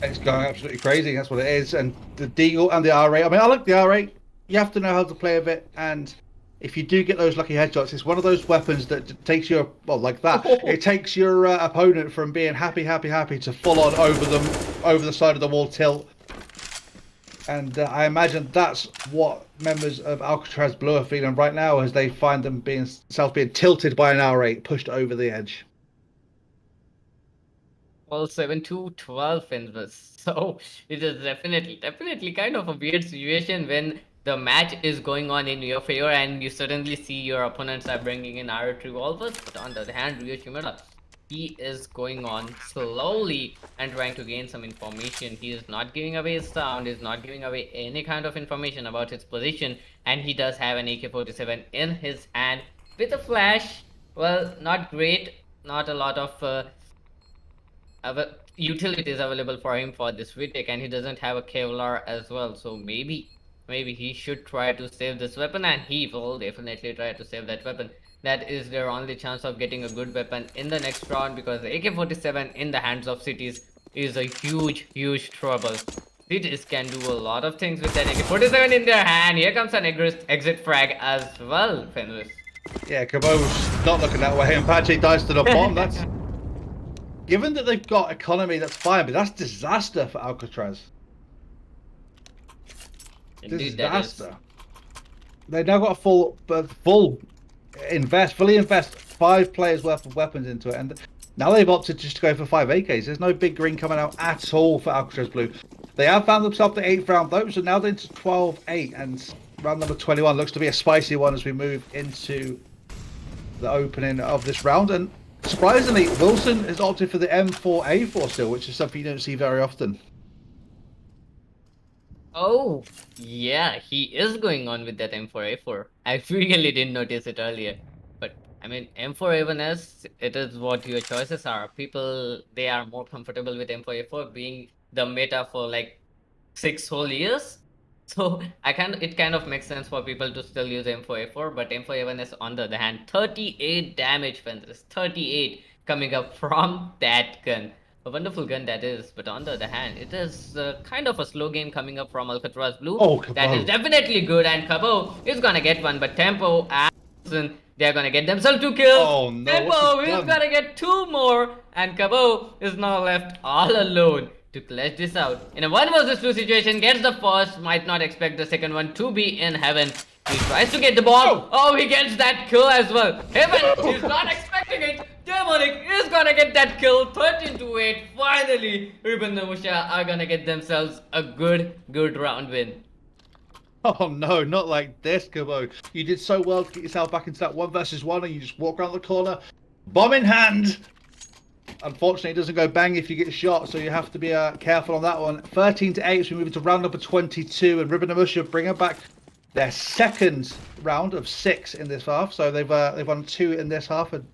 It's going absolutely crazy, that's what it is. And the Deagle and the R8, I mean, I like the R8. You have to know how to play with it, and if you do get those lucky headshots, it's one of those weapons that takes your, well, like that. It takes your opponent from being happy to full on over the side of the wall tilt. And I imagine that's what members of Alcatrazz Blue are feeling right now as they find themselves being tilted by an R8, pushed over the edge. Well, 7-12 Fenris. So it is definitely kind of a weird situation when the match is going on in your favor and you suddenly see your opponents are bringing in R8 revolvers. But on the other hand, Ryo Shimura, he is going on slowly and trying to gain some information. He is not giving away his sound, is not giving away any kind of information about his position, and he does have an AK-47 in his hand with a flash. Well, not great, not a lot of utilities available for him for this retake, and he doesn't have a Kevlar as well, so maybe he should try to save this weapon, and he will definitely try to save that weapon. That is their only chance of getting a good weapon in the next round, because the AK-47 in the hands of Cities is a huge trouble. Cities can do a lot of things with that AK-47 in their hand. Here comes an exit frag as well, Fenris. Yeah, Cabot's not looking that way, and Pache dies to the bomb. That's given that they've got economy, that's fine, but that's disaster for Alcatrazz. Indeed, disaster. They've now got a fully invest 5 players worth of weapons into it, and now they've opted just to go for 5 AKs. There's no big green coming out at all for Alcatrazz Blue. They have found themselves the 8th round though, so now they're into 12-8, and round number 21 looks to be a spicy one as we move into the opening of this round. And surprisingly, Wilson has opted for the M4A4 still, which is something you don't see very often. Oh, yeah, he is going on with that M4A4. I really didn't notice it earlier. But, I mean, M4A1S, it is what your choices are. People, they are more comfortable with M4A4 being the meta for like 6 whole years. So, it kind of makes sense for people to still use M4A4, but M4A1S on the other hand, 38 damage, Fenris, 38 coming up from that gun. A wonderful gun that is, but on the other hand, it is kind of a slow game coming up from Alcatrazz Blue. Oh, that is definitely good, and Cabo is gonna get one, but Tempo and Wilson, they're gonna get themselves 2 kills. Oh no! Tempo is gonna get 2 more, and Cabo is now left all alone to clutch this out. In a 1 versus 2 situation, gets the first, might not expect the second one to be in heaven. He tries to get the bomb. Oh, he gets that kill as well. Heaven, he's not expecting it. Demonic is gonna get that kill. 13-8. Finally, Ribbon Notia are gonna get themselves a good round win. Oh no, not like this, Cabo. You did so well to get yourself back into that 1 versus 1, and you just walk around the corner, bomb in hand. Unfortunately, it doesn't go bang if you get shot, so you have to be careful on that one. 13-8, so we move into round number 22, and Ribbon Notia bring her back their second round of 6 in this half. So they've won 2 in this half, and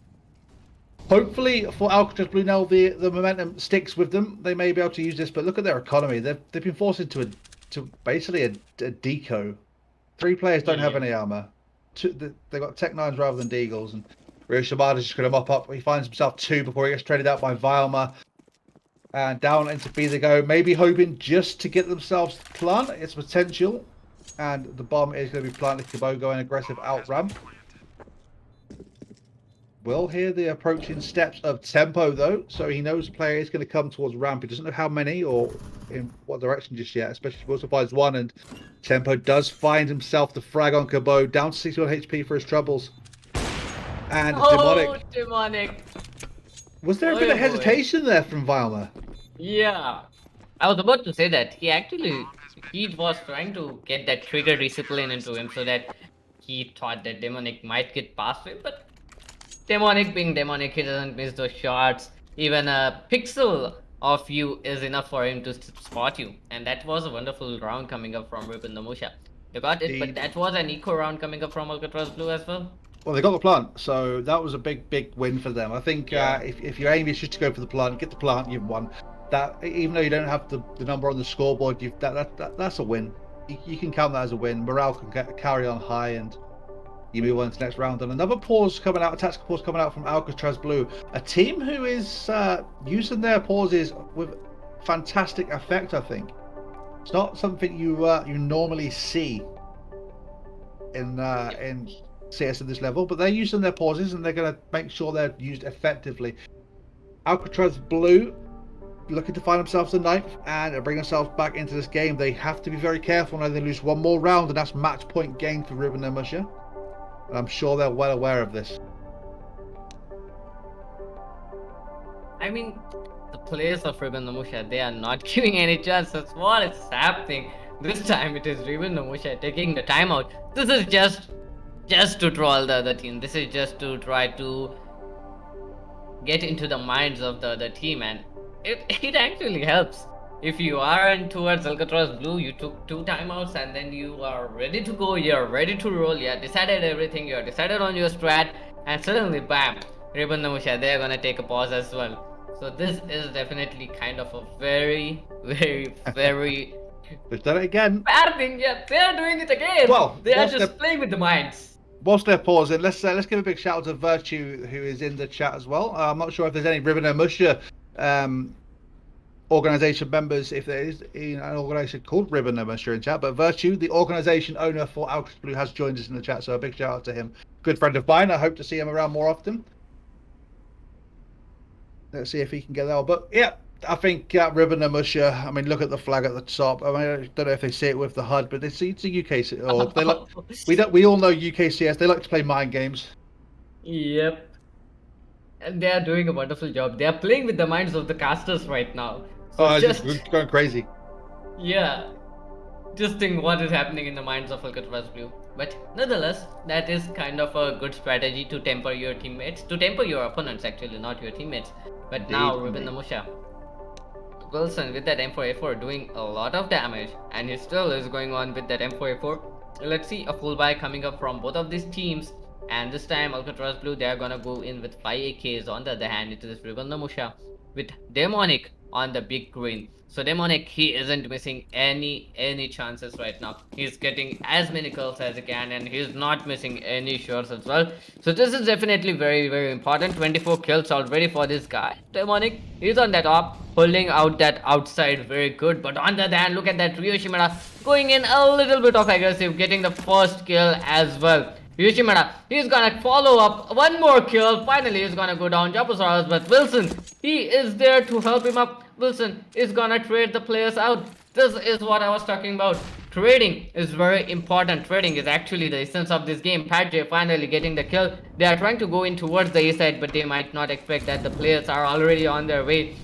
Hopefully for Alcatrazz Blue now, the momentum sticks with them. They may be able to use this, but look at their economy. They've been forced into basically a deco. 3 players don't have Yeah. any armor. They got Tech 9s rather than Deagles, and Rio Shimada's just going to mop up. He finds himself 2 before he gets traded out by Vilma. And down into B they go, maybe hoping just to get themselves plant its potential. And the bomb is going to be planted. Cabot going aggressive out ramp. Will hear the approaching steps of Tempo though, so he knows the player is going to come towards ramp. He doesn't know how many or in what direction just yet, especially if he also finds one, and Tempo does find himself the frag on Cabot, down to 61 HP for his troubles. And Demonic. Was there a bit of hesitation there from Vilma? Yeah. I was about to say that. He was trying to get that trigger discipline into him so that he thought that Demonic might get past him, but Demonic being Demonic, he doesn't miss those shots. Even a pixel of you is enough for him to spot you. And that was a wonderful round coming up from Rip and Namusha. They got it, but that was an eco round coming up from Alcatrazz Blue as well. Well, they got the plant, so that was a big win for them. I think if your aim is just to go for the plant, get the plant, you've won. That even though you don't have the number on the scoreboard, that's a win. You can count that as a win. Morale can carry on high, and you move on to the next round. And another pause coming out, a tactical pause coming out from Alcatrazz Blue, a team who is using their pauses with fantastic effect. I think it's not something you normally see in CS at this level, but they're using their pauses and they're going to make sure they're used effectively. Alcatrazz Blue looking to find themselves the 9th and bring themselves back into this game. They have to be very careful now. They lose one more round, and that's match point gain for Ruben and Musha. And I'm sure they're well aware of this. I mean, the players of Ribbon Namusha, they are not giving any chances. What is happening? This time it is Ribbon Namusha taking the timeout. This is just to troll the other team. This is just to try to get into the minds of the other team, and it actually helps. If you are in towards Alcatrazz Blue, you took 2 timeouts and then you are ready to go, you're ready to roll, you decided everything, you're decided on your strat, and suddenly bam, Ribbon Namusha, they're gonna take a pause as well. So this is definitely kind of a very They've done it again. bad thing. Yeah, they're doing it again. Well, they are just playing with the minds. Whilst they're pausing, let's give a big shout out to Virtue, who is in the chat as well. I'm not sure if there's any Ribbon and Musha organization members, if there is an organization called Ribbon and Musha in chat, but Virtue, the organization owner for Alcatrazz Blue, has joined us in the chat, so a big shout out to him. Good friend of mine. I hope to see him around more often. Let's see if he can get there. But yeah, I think Ribbon and Musha, I mean, look at the flag at the top. I mean, I don't know if they see it with the HUD, but it's a UK, or they like, we all know UKCS, they like to play mind games. Yep. And they are doing a wonderful job. They are playing with the minds of the casters right now. So just going crazy. Yeah. Just think what is happening in the minds of Alcatrazz Blue. But nonetheless, that is kind of a good strategy to temper your teammates, to temper your opponents actually, not your teammates. But now Ribbon Namusha, Wilson with that M4A4 doing a lot of damage, and he still is going on with that M4A4. Let's see a full buy coming up from both of these teams, and this time Alcatrazz Blue, they are gonna go in with 5 AKs. On the other hand, it is Ribbon Namusha with Demonic on the big green. So Demonic, he isn't missing any chances right now. He's getting as many kills as he can, and he's not missing any shots as well. So this is definitely very important. 24 kills already for this guy. Demonic, he's on that top, holding out that outside very good. But on the other hand, look at that Ryoshimura going in a little bit of aggressive, getting the first kill as well. Yoshimura, he's gonna follow up one more kill. Finally, he's gonna go down Japosaurus, but Wilson, he is there to help him up. Wilson is gonna trade the players out. This is what I was talking about. Trading is very important. Trading is actually the essence of this game. Padre finally getting the kill. They are trying to go in towards the A side, but they might not expect that the players are already on their way.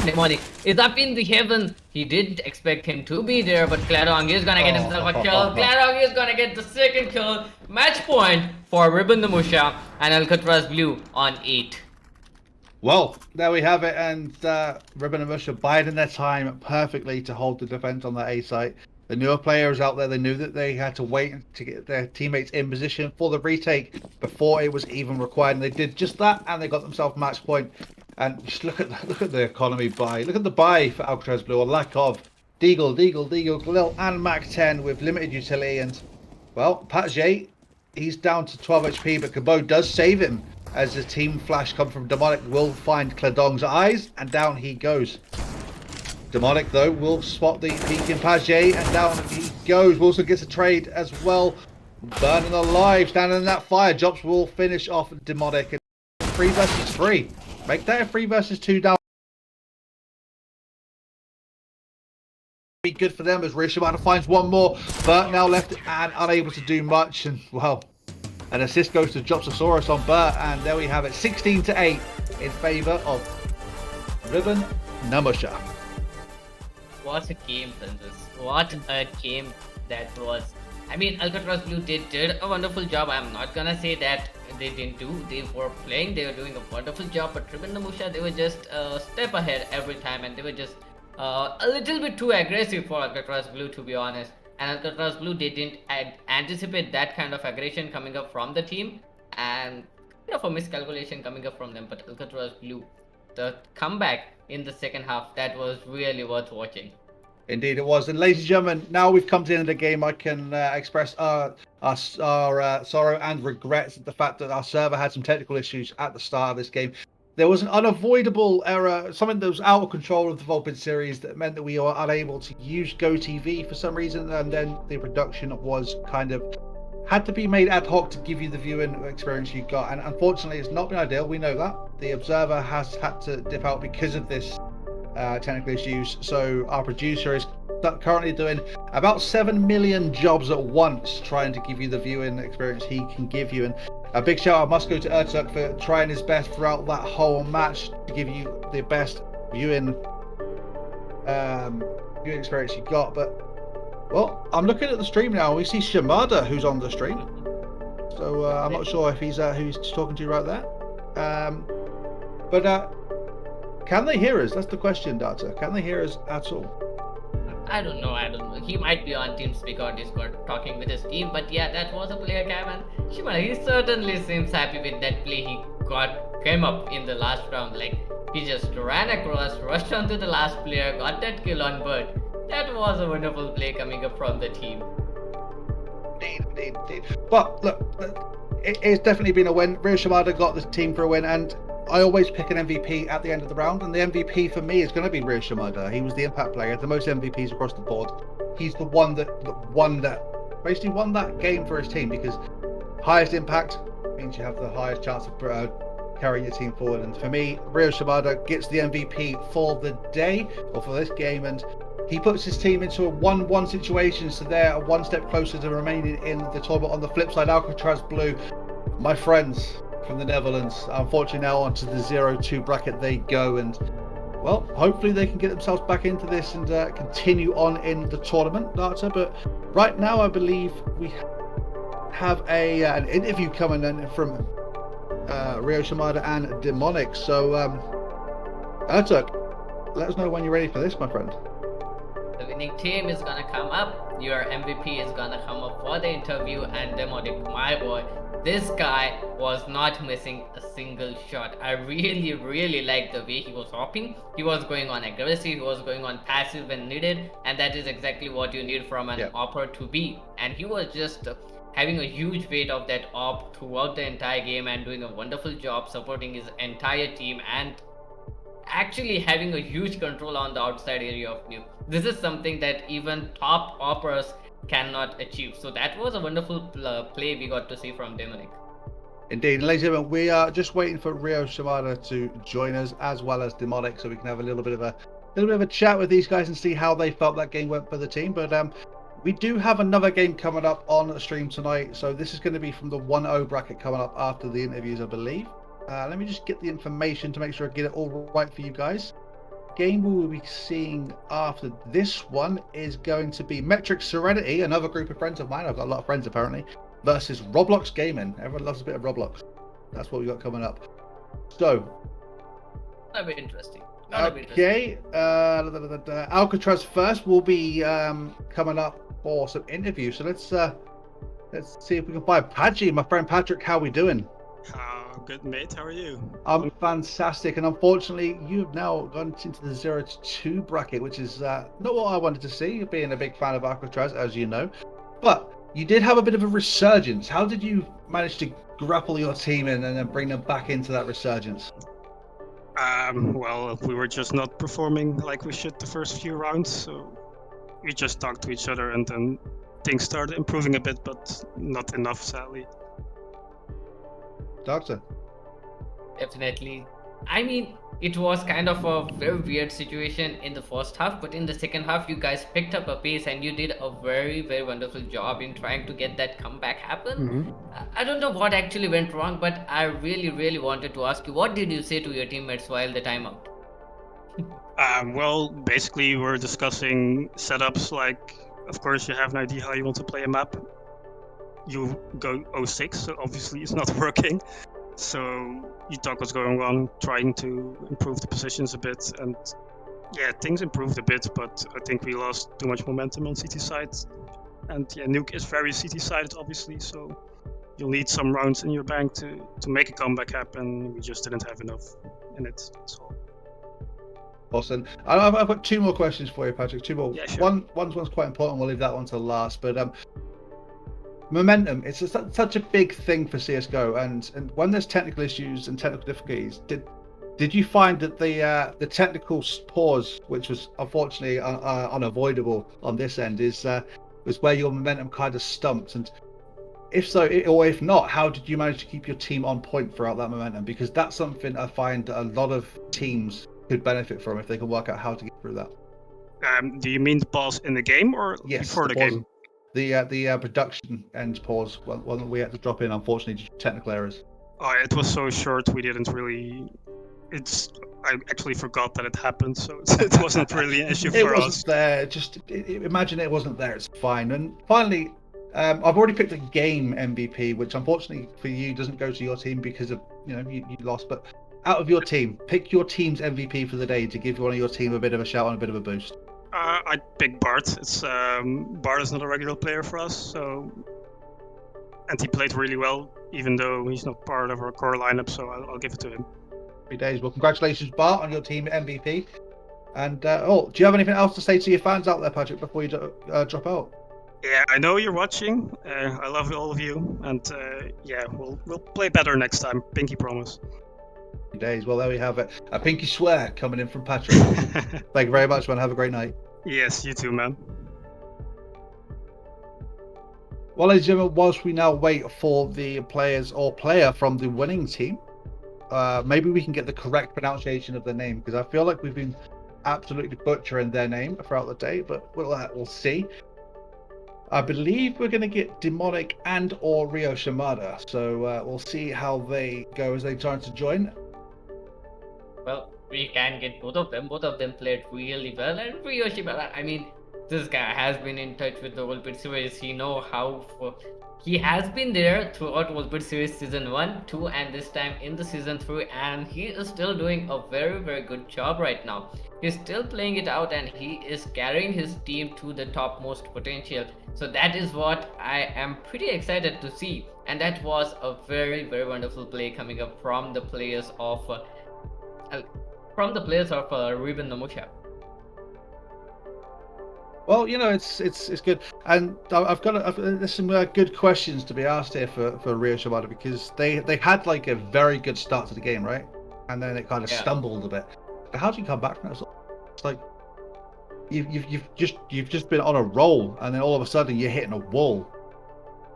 Demonic is up in the heaven. He didn't expect him to be there, but Clarong is gonna get himself a kill. Clarong is gonna get the second kill. Match point for Ribbon Namusha and Alcatrazz Blue on 8. Well, there we have it, and Ribbon and Musha biding their time perfectly to hold the defense on that A site. The newer players out there, they knew that they had to wait to get their teammates in position for the retake before it was even required, and they did just that, and they got themselves match point. And just look at the economy buy. Look at the buy for Alcatrazz Blue, a lack of Deagle, Galil, and Mac 10 with limited utility. And well, Pat J, he's down to 12 HP, but Cabot does save him as the team flash come from Demonic will find Cladong's eyes, and down he goes. Demonic, though, will spot the peak in Page, and down he goes. Wilson gets a trade as well. Burning alive, standing in that fire. Jops will finish off Demonic. 3 versus 3. Make that a 3 versus 2 down. Be good for them as Rishimata finds one more. Bert now left and unable to do much. And, well, an assist goes to Jopsosaurus on Bert. And there we have it. 16-8 in favour of Ribbon Namusha. What a game, Princess. What a game that was. I mean, Alcatrazz Blue did a wonderful job. I'm not gonna say that they didn't do. They were playing, they were doing a wonderful job. But Ribbon Namusha, they were just a step ahead every time. And they were just a little bit too aggressive for Alcatrazz Blue, to be honest. And Alcatrazz Blue, they didn't anticipate that kind of aggression coming up from the team. And kind of a miscalculation coming up from them. But Alcatrazz Blue, the comeback in the second half, that was really worth watching. Indeed it was. And ladies and gentlemen, now we've come to the end of the game, I can express our sorrow and regrets at the fact that our server had some technical issues at the start of this game. There was an unavoidable error, something that was out of control of the Volpid series that meant that we were unable to use GoTV for some reason, and then the production was kind of had to be made ad hoc to give you the viewing experience you got. And unfortunately, it's not been ideal. We know that. The Observer has had to dip out because of this technical issues. So our producer is currently doing about 7 million jobs at once trying to give you the viewing experience he can give you. And a big shout out must go to Ertuk for trying his best throughout that whole match to give you the best viewing experience you got. But well, I'm looking at the stream now and we see Shimada who's on the stream. So I'm not sure if he's who he's talking to right there. But can they hear us? That's the question, Data. Can they hear us at all? I don't know. He might be on TeamSpeak or Discord talking with his team, but yeah, that was a player cam, and Shimada, he certainly seems happy with that play he came up in the last round. Like, he just ran across, rushed onto the last player, got that kill on Bird. That was a wonderful play coming up from the team. Indeed. But look, it's definitely been a win. Ryo Shimada got the team for a win, and I always pick an MVP at the end of the round, and the MVP for me is going to be Ryo Shimada. He was the impact player, the most MVPs across the board. He's the one that won that game for his team, because highest impact means you have the highest chance of carrying your team forward. And for me, Ryo Shimada gets the MVP for the day, or for this game, and he puts his team into a 1-1 situation, so they're one step closer to remaining in the tournament. On the flip side, Alcatrazz Blue, my friends from the Netherlands, unfortunately now onto the 0-2 bracket they go, and well, hopefully they can get themselves back into this and continue on in the tournament, Data. But right now I believe we have an interview coming in from Ryo Shimada and Demonic. So Ertuk, let us know when you're ready for this, my friend. The winning team is gonna come up, your MVP is gonna come up for the interview, and Demonic, my boy, this guy was not missing a single shot. I really liked the way he was hopping. He was going on aggressive, he was going on passive when needed, and that is exactly what you need from an opper to be. And he was just having a huge weight of that op throughout the entire game and doing a wonderful job supporting his entire team and actually having a huge control on the outside area of Nuke. This is something that even top operas cannot achieve. So that was a wonderful play we got to see from Demonic. Indeed. And ladies and gentlemen, we are just waiting for Ryo Shimada to join us, as well as Demonic, so we can have a little bit of a chat with these guys and see how they felt that game went for the team. But we do have another game coming up on the stream tonight, so this is going to be from the 1-0 bracket coming up after the interviews, I believe. Let me just get the information to make sure I get it all right for you guys. Game we will be seeing after this one is going to be MetriX Serenity, another group of friends of mine. I've got a lot of friends apparently, versus Roblox Gaming. Everyone loves a bit of Roblox. That's what we got coming up. So That'll be interesting. Not a bit interesting. Okay. Alcatrazz first will be coming up for some interviews. So let's see if we can find Padgy, my friend Patrick. How we doing? Good, mate. How are you? I'm fantastic, and unfortunately, you've now gone into the 0 to 2 bracket, which is not what I wanted to see. Being a big fan of Alcatrazz, as you know, but you did have a bit of a resurgence. How did you manage to grapple your team in and then bring them back into that resurgence? Well, we were just not performing like we should the first few rounds, so we just talked to each other, and then things started improving a bit, but not enough, sadly. Doctor. Definitely. I mean, it was kind of a very weird situation in the first half, but in the second half, you guys picked up a pace and you did a very, very wonderful job in trying to get that comeback happen. I don't know what actually went wrong, but I really, really wanted to ask you, what did you say to your teammates while the timeout? Well, basically, we're discussing setups. Like, of course, you have an idea how you want to play a map. You go 06, so obviously it's not working. So you talk what's going on, trying to improve the positions a bit, and yeah, things improved a bit, but I think we lost too much momentum on CT side. And yeah, Nuke is very CT sided, obviously, so you'll need some rounds in your bank to make a comeback happen. We just didn't have enough in it. That's all. Awesome. I've got 2 more questions for you, Patrick. 2 more. Yeah, sure. One's quite important. We'll leave that one to last. But momentum, it's such a big thing for CS:GO, and when there's technical issues and technical difficulties, did you find that the technical pause, which was unfortunately unavoidable on this end, was where your momentum kind of stumped? And if so, or if not, how did you manage to keep your team on point throughout that momentum? Because that's something I find a lot of teams could benefit from if they can work out how to get through that. Do you mean the pause in the game or Yes, before the game? The production end pause, one we had to drop in, unfortunately, due to technical errors. Oh, it was so short, we didn't really... I actually forgot that it happened, so it wasn't really an issue for us. It wasn't there, imagine it wasn't there, it's fine. And finally, I've already picked a game MVP, which unfortunately for you doesn't go to your team because of, you lost, but out of your team, pick your team's MVP for the day to give one of your team a bit of a shout and a bit of a boost. I'd pick Bart. Bart is not a regular player for us, and he played really well, even though he's not part of our core lineup, so I'll give it to him. 3 days. Well, congratulations, Bart, on your team MVP. And do you have anything else to say to your fans out there, Patrick, before you drop out? Yeah, I know you're watching. I love all of you, and yeah, we'll play better next time. Pinky promise. 3 days. Well, there we have it. A pinky swear coming in from Patrick. Thank you very much, man. Have a great night. Yes, you too, man. Well, ladies and gentlemen, whilst we now wait for the players or player from the winning team, maybe we can get the correct pronunciation of their name, because I feel like we've been absolutely butchering their name throughout the day, but we'll see. I believe we're going to get Demonic and or Rio Shimada, so we'll see how they go as they try to join. Well, we can get both of them. Both of them played really well, and Rio Shimada, I mean, this guy has been in touch with the Volpid series. He has been there throughout Volpid series season 1, 2, and this time in the season 3, and he is still doing a very, very good job right now. He's still playing it out, and he is carrying his team to the topmost potential. So that is what I am pretty excited to see, and that was a very, very wonderful play coming up from the players of Ribbon Namusha. Well, it's good, and there's some good questions to be asked here for Rio Shimada, because they had like a very good start to the game, right? And then it kind of stumbled a bit. But how do you come back from that? It's like you've just been on a roll, and then all of a sudden you're hitting a wall.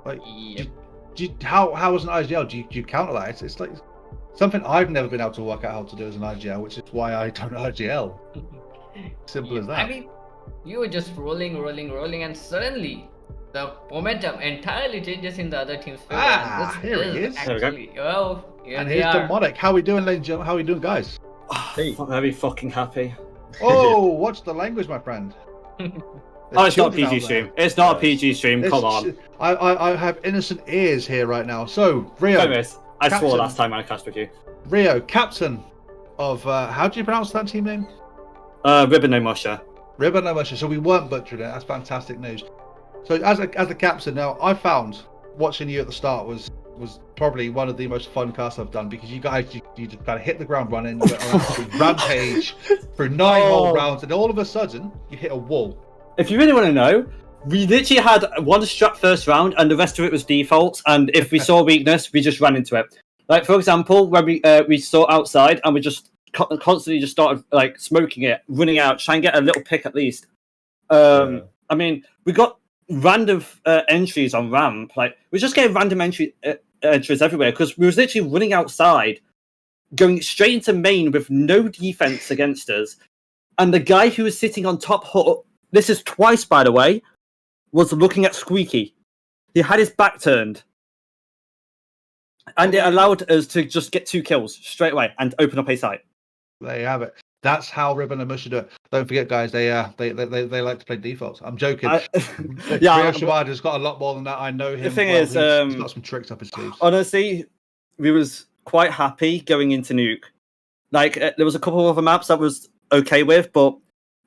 Like, Yep. how as an IGL do you counter that? It's like something I've never been able to work out how to do as an IGL, which is why I don't IGL. Simple as that. I mean, you were just rolling, and suddenly the momentum entirely changes in the other team's favor. Here he is. Actually, and here's Demonic. How are we doing, ladies and gentlemen? How are we doing, guys? Hey. I'm very fucking happy. Oh, watch the language, my friend. It's not a PG stream. It's not a PG stream. Come on. I have innocent ears here right now. So, Rio. I swore last time I cast with you. Rio, captain of how do you pronounce that team name? Ribbon no Musher. Ribbon no Musher. So we weren't butchering it. That's fantastic news. So as the captain now, I found watching you at the start was probably one of the most fun casts I've done, because you guys you just kind of hit the ground running, you went on an absolute rampage through 9 whole rounds, and all of a sudden you hit a wall. If you really want to know, we literally had one strat first round, and the rest of it was defaults. And if we saw weakness, we just ran into it. Like for example, when we saw outside, and we just constantly just started like smoking it, running out, trying to get a little pick at least. I mean, we got random entries on ramp. Like we just getting random entries everywhere, because we was literally running outside, going straight into main with no defense against us, and the guy who was sitting on top hut, this is twice by the way, was looking at Squeaky. He had his back turned, and it allowed us to just get 2 kills straight away and open up a site. There you have it. That's how Ribbon and Musher do it. Don't forget, guys, they like to play defaults. I'm joking. Rio Shimada's got a lot more than that. I know him. The thing is, he's got some tricks up his sleeves. Honestly, we was quite happy going into Nuke. Like there was a couple of other maps that was okay with, but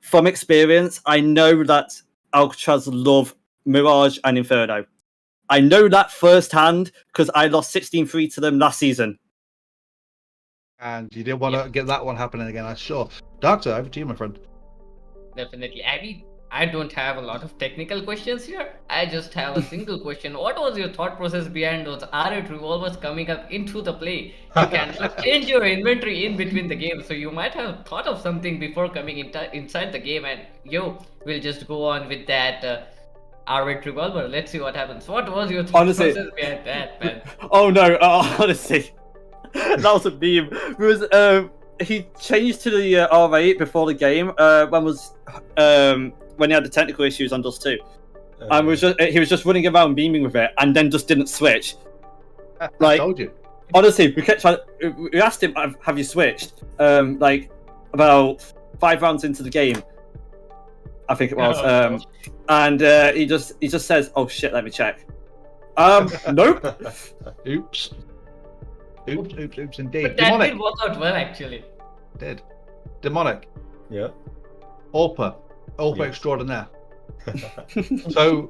from experience, I know that Alcatrazz love Mirage and Inferno. I know that firsthand because I lost 16-3 to them last season. And you didn't want to get that one happening again, I'm sure. Doctor, over to you, my friend. Definitely. I don't have a lot of technical questions here. I just have a single question. What was your thought process behind those R8 revolvers coming up into the play? You can change your inventory in between the game, so you might have thought of something before coming inside the game, and we'll just go on with that R8 revolver. Let's see what happens. What was your thought process behind that, man? Oh no, honestly. That was a meme. It was he changed to the R8 before the game. When he had the technical issues on Dust 2, and he was just running around beaming with it, and then just didn't switch. I told you. Honestly, we kept trying. We asked him, "Have you switched?" Like about 5 rounds into the game, I think it was. And he just says, "Oh shit, let me check." Nope. Oops, indeed. But that did work out well, actually. It did. Demonic. Yeah. Orpa extraordinaire. So,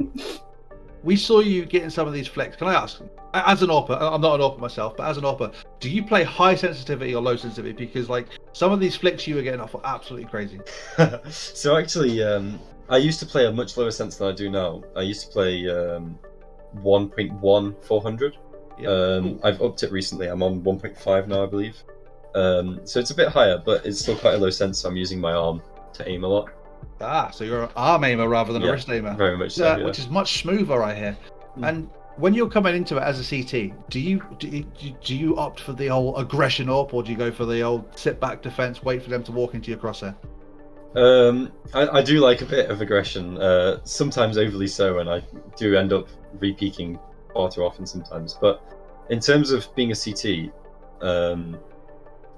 we saw you getting some of these flicks. Can I ask, as an Orpa, I'm not an Orpa myself, but as an Orpa, do you play high sensitivity or low sensitivity? Because like some of these flicks you were getting off were absolutely crazy. So actually, I used to play a much lower sense than I do now. I used to play 1.1 400. Yep. I've upped it recently. I'm on 1.5 now, I believe. So it's a bit higher, but it's still quite a low sense. So I'm using my arm to aim a lot. So you're an arm aimer rather than a wrist aimer. Very much so. Which is much smoother, I hear. And when you're coming into it as a CT, do you opt for the old aggression up, or do you go for the old sit back defense, wait for them to walk into your crosshair? I do like a bit of aggression, sometimes overly so, and I do end up re-peeking far too often sometimes. But in terms of being a CT,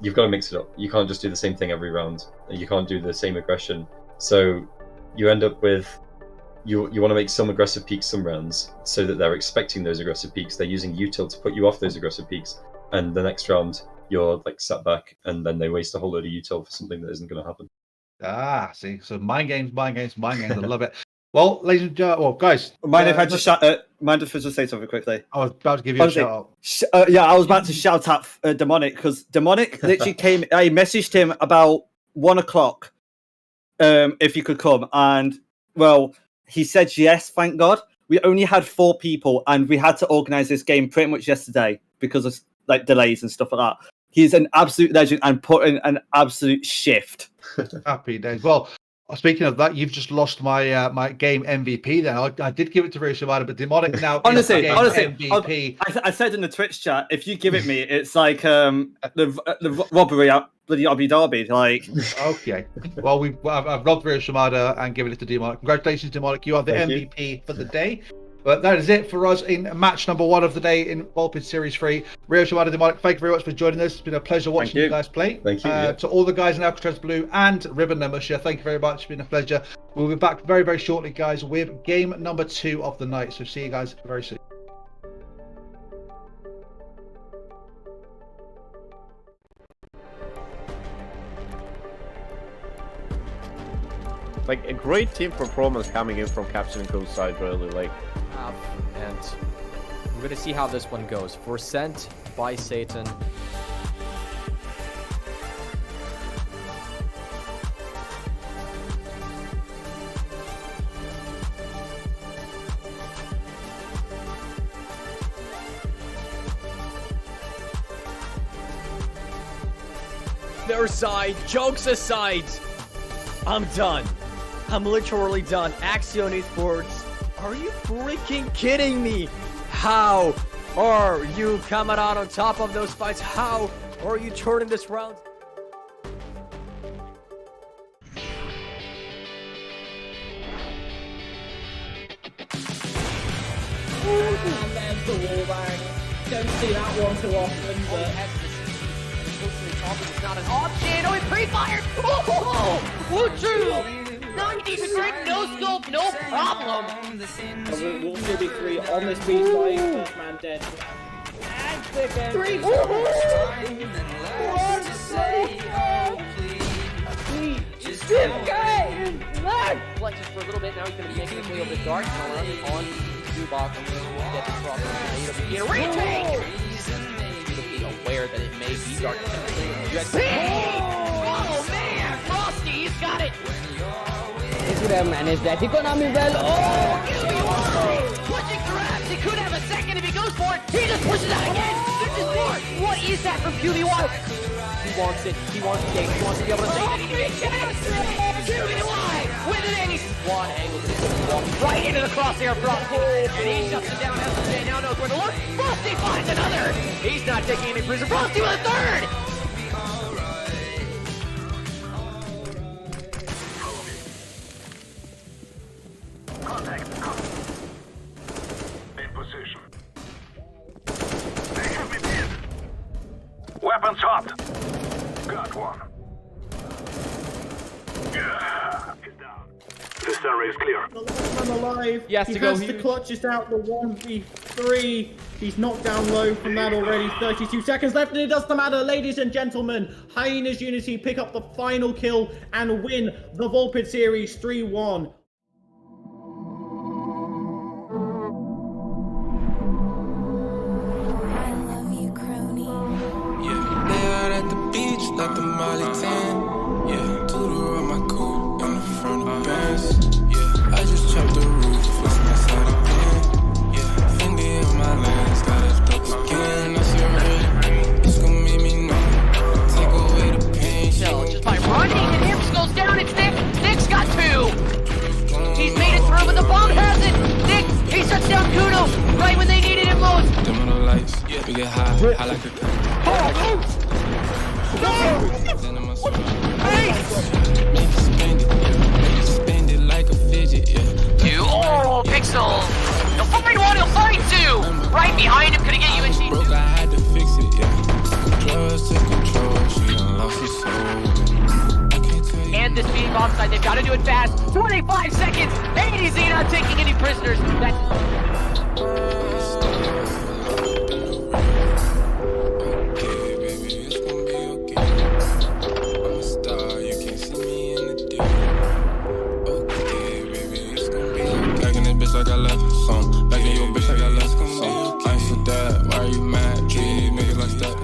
you've got to mix it up. You can't just do the same thing every round. You can't do the same aggression. So you end up with you want to make some aggressive peaks some rounds, so that they're expecting those aggressive peaks. They're using util to put you off those aggressive peaks, and the next round you're like sat back, and then they waste a whole load of util for something that isn't going to happen. See, so mind games. I love it. Well, ladies and gentlemen, guys, mind if I just say something quickly? I was about to give you a shout out. I was about to shout out Demonic, because Demonic literally came. I messaged him about 1:00 if he could come, and well, he said yes. Thank God. We only had 4 people, and we had to organize this game pretty much yesterday because of like delays and stuff like that. He's an absolute legend and put in an absolute shift. Happy days. Well, speaking of that, you've just lost my my game MVP. Then I did give it to Rishimada, but Demonic now honestly, MVP. I said in the Twitch chat, if you give it me, it's like the robbery at bloody Abu Dhabi. Like, okay, well I've robbed Rishimada and given it to Demonic. Congratulations, Demonic. You are the MVP for the day. But that is it for us in match number 1 of the day in Volpid Series 3. Rio Shimada, Demonic, thank you very much for joining us. It's been a pleasure watching you guys play. Thank you. To all the guys in Alcatrazz Blue and Ribbon Musher, thank you very much. It's been a pleasure. We'll be back very, very shortly, guys, with game number 2 of the night. So see you guys very soon. like a great team performance coming in from Captain and Coast side, really. Like, And we're gonna see how this one goes. For Sent by Satan. Their side, jokes aside, I'm done. I'm literally done. Axion Esports, are you freaking kidding me? How are you coming out on top of those fights? How are you turning this round? And there's the wallbang. Don't see that one too often, but... It's not an option. Oh, it pre-fired. Oh, true. 90%, no scope, no problem. Will still be 3 on this beat fight. First man dead. And second. 3. Flexes for a little bit. Now he's going to be making his way over the dark. And around it on Zubok. Get the cross. Retake! Be aware that it may be dark. Oh man, Frosty, he's got it. He could have managed that economy well. Oh, pushing grabs. He could have a second if he goes for it. He just pushes out again. This is more. What is that from QBY? He wants it. He wants the game. He wants to be able to say that he makes it. QBY with an ace. One angle. Right into the crosshair Frosty. And he shuts it down. SJ now knows where to look. Frosty finds another. He's not taking any prison. Frosty with a third. In position. They have me pinned. Weapons hot. Got one. Yeah, he's down. This area is clear. The last man alive. He has to go has huge. to clutch this out the 1v3. He's knocked down low from that already. 32 seconds left, and it doesn't matter, ladies and gentlemen. Hyenas Unity pick up the final kill and win the Volpid series 3-1. At the beach, like the Molly 10. Yeah, Tudor on my coupe in the front of Benz. Yeah, I just chopped the roof, what's inside the pen. Yeah, Fendi on my lens, got a dope skin. That's your red, it's gonna make me know. Take away the pain. Just by running, and Hips goes down. It's Nick. Nick's got 2. He's made it through, but the bomb has it. Nick, he shuts down Kuno right when they needed him most. Dim on the lights, we get high, I like a then I'm a spend it like a fidget, yeah. 2. Oh, Pixel. He'll find 1, he'll find 2. Right behind him, could he get you in sheet? Broke, I had to fix it, yeah. Drugs to control, she done lost her soul. And this being bomb side, they've got to do it fast. 25 seconds. 80Z not taking any prisoners. Like I left some. Back in your bitch like I left some. I ain't for that. Why are you mad? Treat niggas like that.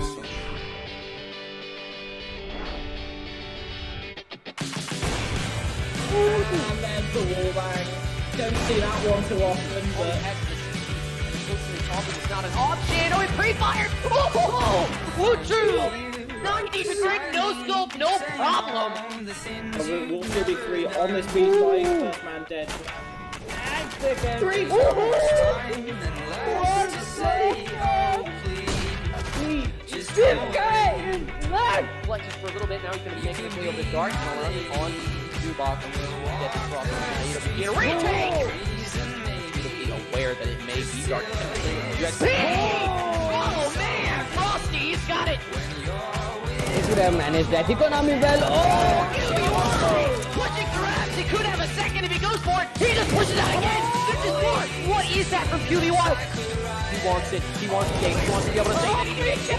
And there's the wallbang. Don't see that one too often, but... It's not an option. Oh, it pre-fired. Oh, true. 90%, no scope, no problem. Will still be 3 on this beat fight. First man dead. And second. 3. Flexes for a little bit. Now he's going to be making his way over the dark. And around it on Zubok. Get the cross. Retake. Be aware that it may be dark. Oh man, Frosty, he's got it. He could have managed that economy well. Oh, Pushing grabs. He could have a second if he goes for it. He just pushes out again. This is more. What is that from QBY? He wants it. He wants the game. He wants to be able to say that he makes it.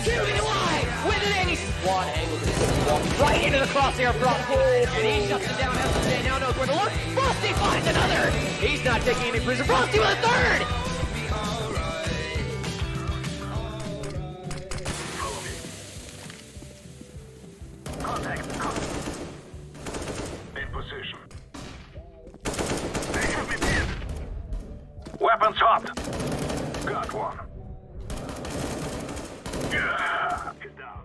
QBY with an ace. One angle. ball right into the crosshair from and he shuts it down. SJ now knows where to look. Frosty finds another. He's not taking any prisoners. Frosty with a third. In position. They have me pinned. Weapons hot. Got one. Yeah. He's down.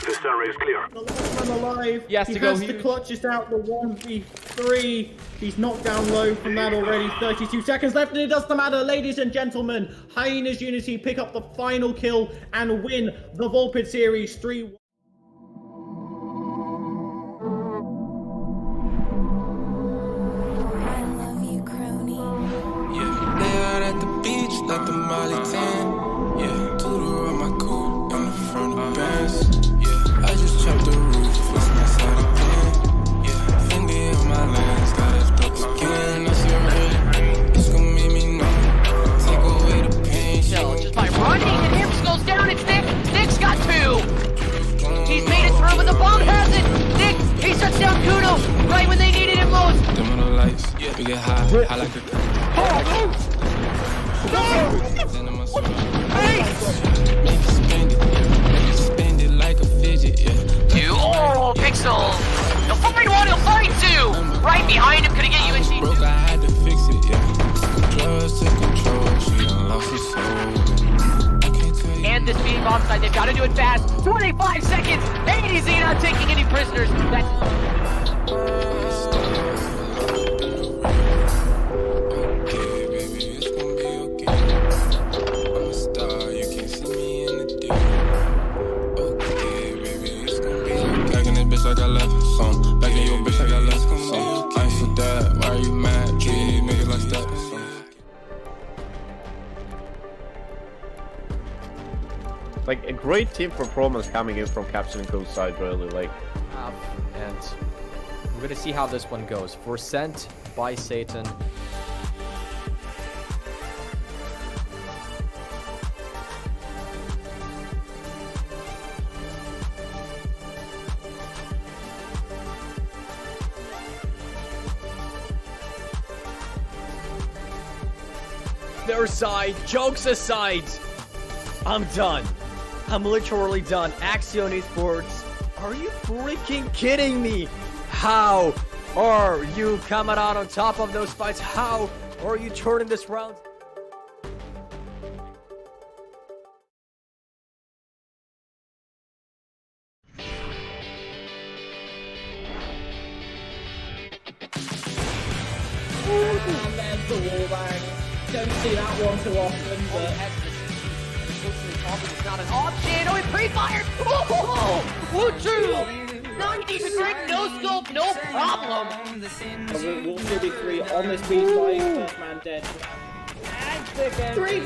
This area is clear. The last man alive. He has to go has huge. the clutches out the 1v3. He's knocked down low from that already. 32 seconds left, and it doesn't matter, ladies and gentlemen. Hyenas Unity pick up the final kill and win the Volpid series 3-1. At the beach, let the molly tan. Yeah, Tudor on my coupe in the front of Benz. Yeah, I just chopped the roof, what's inside the pan. Yeah, Fendi on my lens, got us broke again. That's your red, it's gonna make me know. Take away the pain. So just by running, and Hips goes down. It's Nick. Nick's got two. He's made it through, but the bomb has it. Nick, he shuts down Kuno right when they needed him most. Dim on the lights, yeah, we get high like a spend it like a fidget, yeah. Two. Oh, Pixel. He'll find one, he'll find two. Right behind him, could he get you in sheet? Broke, I had to fix it, yeah. Drugs took control, she done lost her soul. I can't tell you. And this being offside, they've got to do it fast. 25 seconds. ADZ not taking any prisoners. I got left some. Back in your bitch, I got left some. I ain't so dead. Why are you mad? Kid, make it like that. Like a great team performance coming in from Captain and Coast side, really. Like, and we're gonna see how this one goes. For Sent by Satan. Their side, jokes aside, I'm done. I'm literally done. Axion Esports, are you freaking kidding me? How are you coming out on top of those fights? How are you turning this round? There's the wallbang. Don't see that one too often, but It's not an option. Oh, it pre-fired. Oh, Woo-choo. 90 to grid, no scope, no problem. we'll still be 3 on this beat fight. First man dead. And second. 3.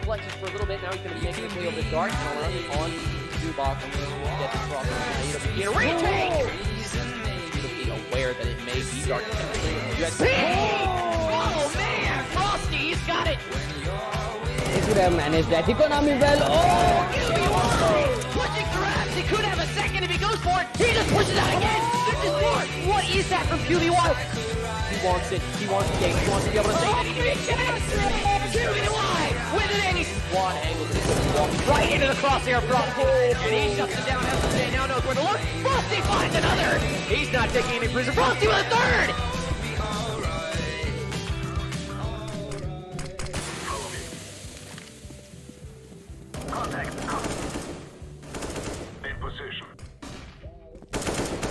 Flexes for a little bit. Now he's going to be making his way over the dark. And around it on Zubok. Get the cross. Get a retake. Be aware that it may be dark. Oh man, Frosty, he's got it. He could have managed that economy well. Oh, QB1! Pushing grabs. He could have a second if he goes for it. He just pushes out again. This is more. What is that from QB1? He wants it. He wants the game. He wants to be able to say that he can. QB1 with an 81 angle. Right into the crosshair from and he shuts it down. SJ now knows where to look. Frosty finds another. He's not taking any prisoners. Frosty with a third. In position.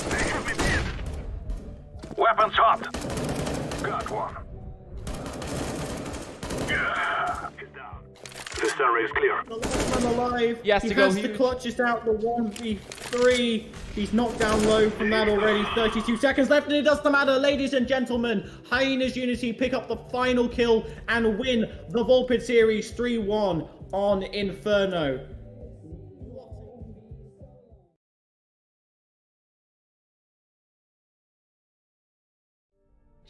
They have me pinned. Weapons hot. Got one. Yeah. He's down. This area is clear. The last man alive. He has to go has the huge. clutches out the 1v3. He's knocked down low from that already. 32 seconds left, and it doesn't matter, ladies and gentlemen. Hyenas Unity pick up the final kill and win the Volpid series 3-1 on Inferno.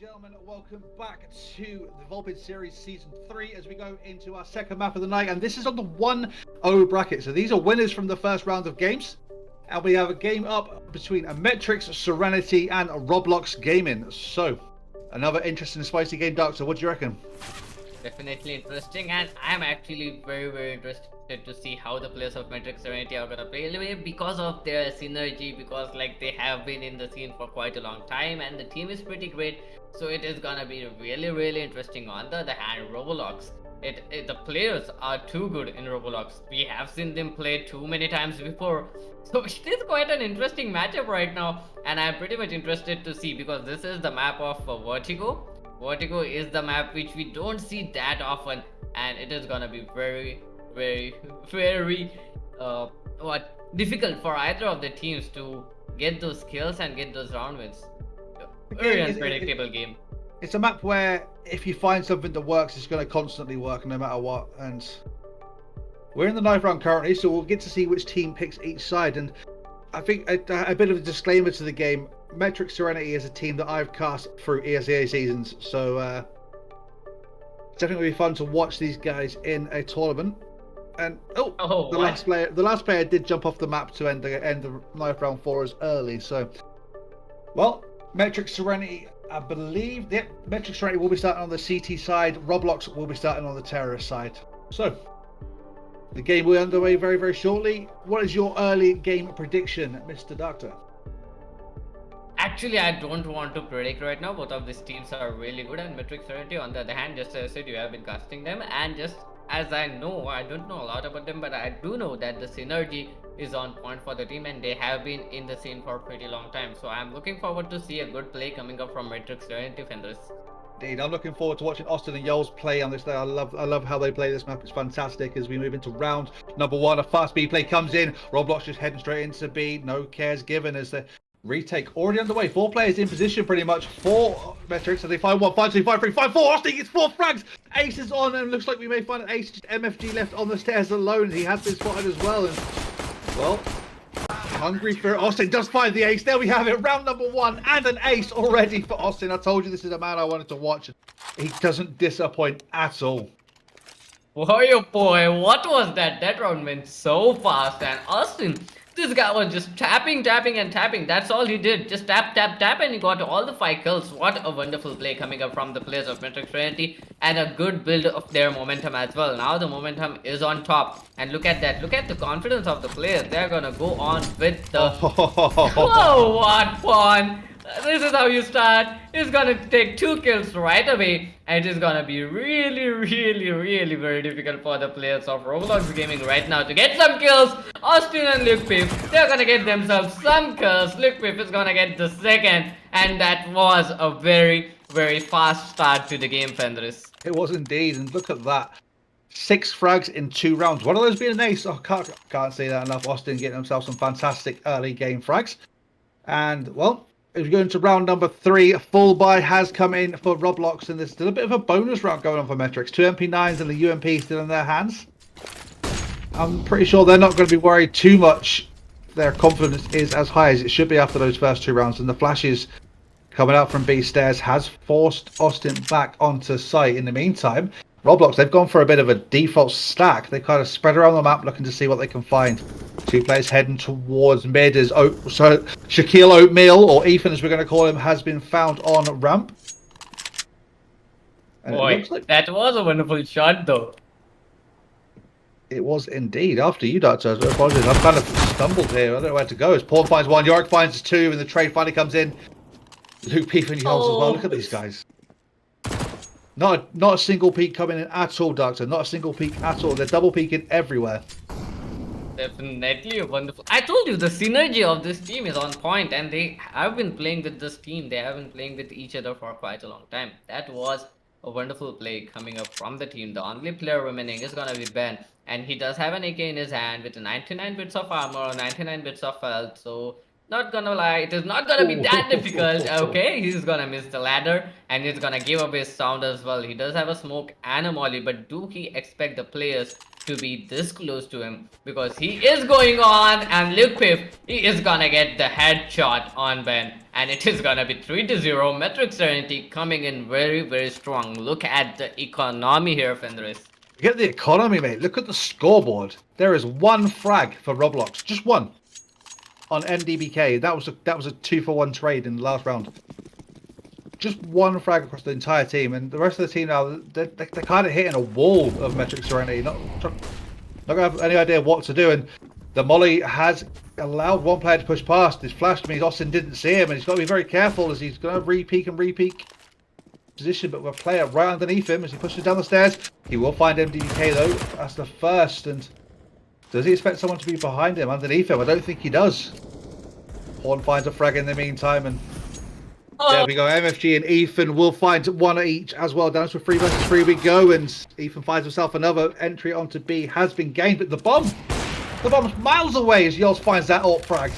Gentlemen, welcome back to the Volpid Series Season 3 as we go into our second map of the night, and this is on the 1-0 bracket. So these are winners from the first round of games, and we have a game up between a MetriX, Serenity, and a Roblox Gaming. So another interesting, spicy game. Doctor, what do you reckon? Definitely interesting, and I'm actually very interested to see how the players of MetriX Serenity are gonna play because of their synergy, because like they have been in the scene for quite a long time and the team is pretty great. So it is gonna be really interesting. On the other hand, Roblox, the players are too good in Roblox. We have seen them play too many times before, so it is quite an interesting matchup right now, and I'm pretty much interested to see, because this is the map of Vertigo. Vertigo is the map which we don't see that often, and it is gonna be very difficult for either of the teams to get those kills and get those round wins. Very unpredictable game. It's a map where if you find something that works, it's going to constantly work no matter what. And we're in the 9th round currently, so we'll get to see which team picks each side. And I think a bit of a disclaimer to the game: MetriX Serenity is a team that I've cast through ESEA seasons, so it's definitely be fun to watch these guys in a tournament. And the last player did jump off the map to end the 9th round for us early. So, well, MetriX Serenity, I believe, MetriX Serenity will be starting on the CT side. Roblox will be starting on the terrorist side. So, the game will be underway very shortly. What is your early game prediction, Mr. Doctor? Actually, I don't want to predict right now. Both of these teams are really good, and MetriX Serenity, on the other hand, just as I said, you have been casting them, and just as I know, I don't know a lot about them, but I do know that the synergy is on point for the team, and they have been in the scene for a pretty long time. So I'm looking forward to see a good play coming up from MetriX Serenity defenders. Indeed, I'm looking forward to watching Austin and Yols play on this day. I love how they play this map. It's fantastic. As we move into round number 1, a fast B play comes in. Roblox just heading straight into B. No cares given as the retake already underway. 4 players in position pretty much for MetriX. So they find 1, 5, 2, 5, 3, 5, 4. Austin gets 4 frags. Ace is on, and looks like we may find an Ace. Just MFG left on the stairs alone. He has been spotted as well. And well, hungry for Austin does find the Ace. There we have it. Round number 1 and an Ace already for Austin. I told you this is a man I wanted to watch. He doesn't disappoint at all. Boy, what was that? That round went so fast, and Austin, this guy was just tapping. That's all he did. Just tap, and he got all the 5 kills. What a wonderful play coming up from the players of MetriX Serenity, and a good build of their momentum as well. Now the momentum is on top, and look at that. Look at the confidence of the players. They're gonna go on with the... Oh, what fun! This is how you start. It's gonna take 2 kills right away, and it is gonna be really very difficult for the players of Roblox Gaming right now to get some kills. Austin and LukePip, they're gonna get themselves some kills. LukePip is gonna get the 2nd, and that was a very fast start to the game, Fenris. It was indeed, and look at that. 6 frags in 2 rounds. One of those being an ace. Oh, can't say that enough. Austin getting himself some fantastic early game frags. And, well, as we go into round number 3, a full buy has come in for Roblox, and there's still a bit of a bonus round going on for MetriX. 2 MP9s and the UMP still in their hands. I'm pretty sure they're not going to be worried too much. Their confidence is as high as it should be after those first 2 rounds, and the flashes coming out from B stairs has forced Austin back onto site. In the meantime, Roblox, they've gone for a bit of a default stack. They kind of spread around the map looking to see what they can find. 2 players heading towards mid as Shaquille Oatmeal, or Ethan as we're going to call him, has been found on ramp. And boy, that was a wonderful shot though. It was indeed. After you, Doctor, I apologize. I've kind of stumbled here. I don't know where to go. As Paul finds 1, Yorick finds 2, and the trade finally comes in. LukePip and Yols as well. Look at these guys. Not a single peek coming in at all, Doctor. Not a single peek at all. They're double peeking everywhere. Definitely a wonderful... I told you, the synergy of this team is on point, and they have been playing with this team. They have been playing with each other for quite a long time. That was a wonderful play coming up from the team. The only player remaining is gonna be Ben, and he does have an AK in his hand with 99 bits of armor, 99 bits of health. So not gonna lie, it is not gonna be that difficult. Okay, he's gonna miss the ladder and he's gonna give up his sound as well. He does have a smoke and a molly, but do he expect the players to be this close to him? Because he is going on, and Luke Piff, he is gonna get the headshot on Ben, and it is gonna be 3-0. MetriX Serenity coming in very, very strong. Look at the economy here, Fenris. Get the economy, mate. Look at the scoreboard. There is one frag for Roblox, just one on NDBK. That was a 2-for-1 trade in the last round. Just one frag across the entire team, and the rest of the team now, they're kind of hitting a wall of MetriX Serenity. Not gonna have any idea what to do, and the molly has allowed one player to push past. This flash means Austin didn't see him, and he's got to be very careful as he's going to re-peek position, but with a player right underneath him as he pushes down the stairs. He will find MDK though. That's the first, and does he expect someone to be behind him, underneath him? I don't think he does. Horn finds a frag in the meantime, and there we go. MFG and Ethan will find one each as well. Down to 3 versus 3 we go, and Ethan finds himself another entry onto B. Has been gained, but the bomb's miles away as Yols finds that alt frag.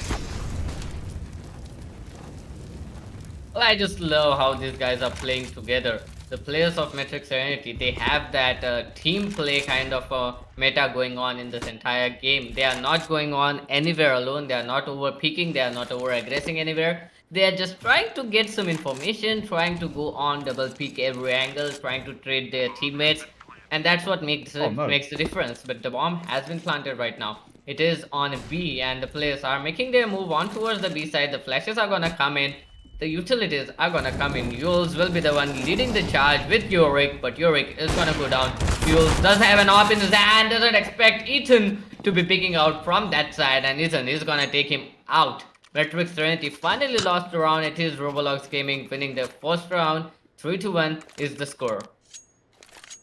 Well, I just love how these guys are playing together. The players of MetriX Serenity, they have that team play kind of meta going on in this entire game. They are not going on anywhere alone. They are not over peeking. They are not over aggressing anywhere. They are just trying to get some information, trying to go on double peek every angle, trying to trade their teammates, and that's what makes the difference. But the bomb has been planted right now. It is on B, and the players are making their move on towards the B side. The flashes are gonna come in. The utilities are gonna come in. Yules will be the one leading the charge with Yorick, but Yorick is gonna go down. Yules does have an AWP in his hand, doesn't expect Ethan to be picking out from that side, and Ethan is gonna take him out. MetriX Serenity finally lost the round. It is Roblox Gaming winning their first round. 3-1 is the score.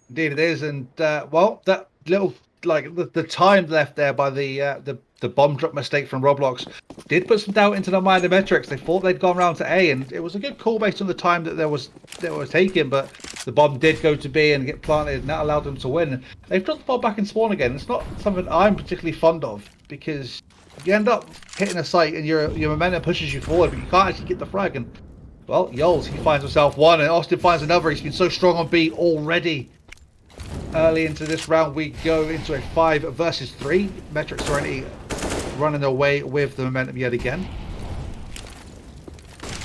Indeed it is, and well, that little the time left there by the bomb drop mistake from Roblox did put some doubt into the mind of MetriX. They thought they'd gone round to A, and it was a good call based on the time that they were taken, but the bomb did go to B and get planted, and that allowed them to win. They've dropped the ball back in spawn again. It's not something I'm particularly fond of, because you end up hitting a site and your momentum pushes you forward, but you can't actually get the frag. And well, Yols, he finds himself one, and Austin finds another. He's been so strong on B already. Early into this round, we go into a 5 versus 3. MetriX Serenity running away with the momentum yet again.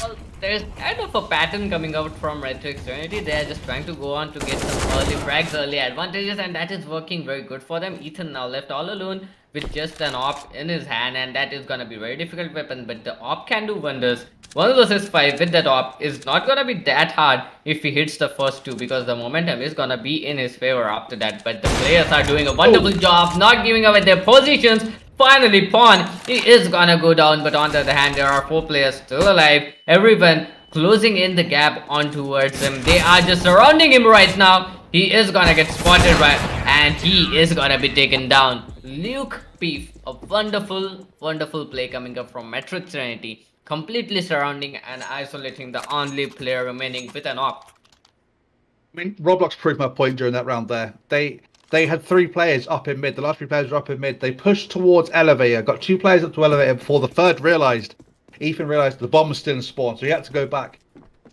Well, there's kind of a pattern coming out from MetriX Serenity. They're just trying to go on to get some early frags, early advantages, and that is working very good for them. Ethan now left all alone with just an AWP in his hand, and that is going to be a very difficult weapon, but the AWP can do wonders. 1 versus 5 with that AWP is not going to be that hard if he hits the first 2, because the momentum is going to be in his favor after that. But the players are doing a wonderful job not giving away their positions. Finally, Pawn, he is going to go down, but on the other hand, there are 4 players still alive. Everyone closing in the gap on towards him. They are just surrounding him right now. He is going to get spotted right, and he is going to be taken down. Luke Beef, a wonderful play coming up from MetriX Serenity, completely surrounding and isolating the only player remaining with an AWP. I mean, Roblox proved my point during that round there. They had 3 players up in mid. The last 3 players were up in mid. They pushed towards elevator, got 2 players up to elevator before the third Ethan realized the bomb was still in spawn, so he had to go back.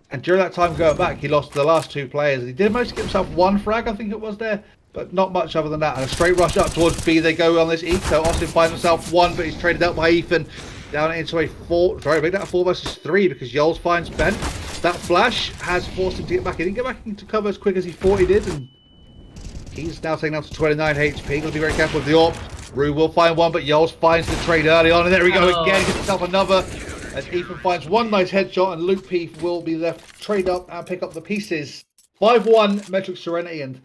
And during that time going back, he lost the last 2 players. He did manage to get himself 1 frag, I think it was there, but not much other than that. And a straight rush up towards B they go on this eco. Austin finds himself 1, but he's traded out by Ethan. Down into a 4 versus 3, because Yols finds Ben. That flash has forced him to get back. He didn't get back into cover as quick as he thought he did, and he's now taken down to 29 HP. Got to be very careful with the AWP. Rue will find 1, but Yols finds the trade early on, and there we go again. He gets himself another. As Ethan finds 1 nice headshot, and Luke Peef will be left trade up and pick up the pieces. 5-1 MetriX Serenity, and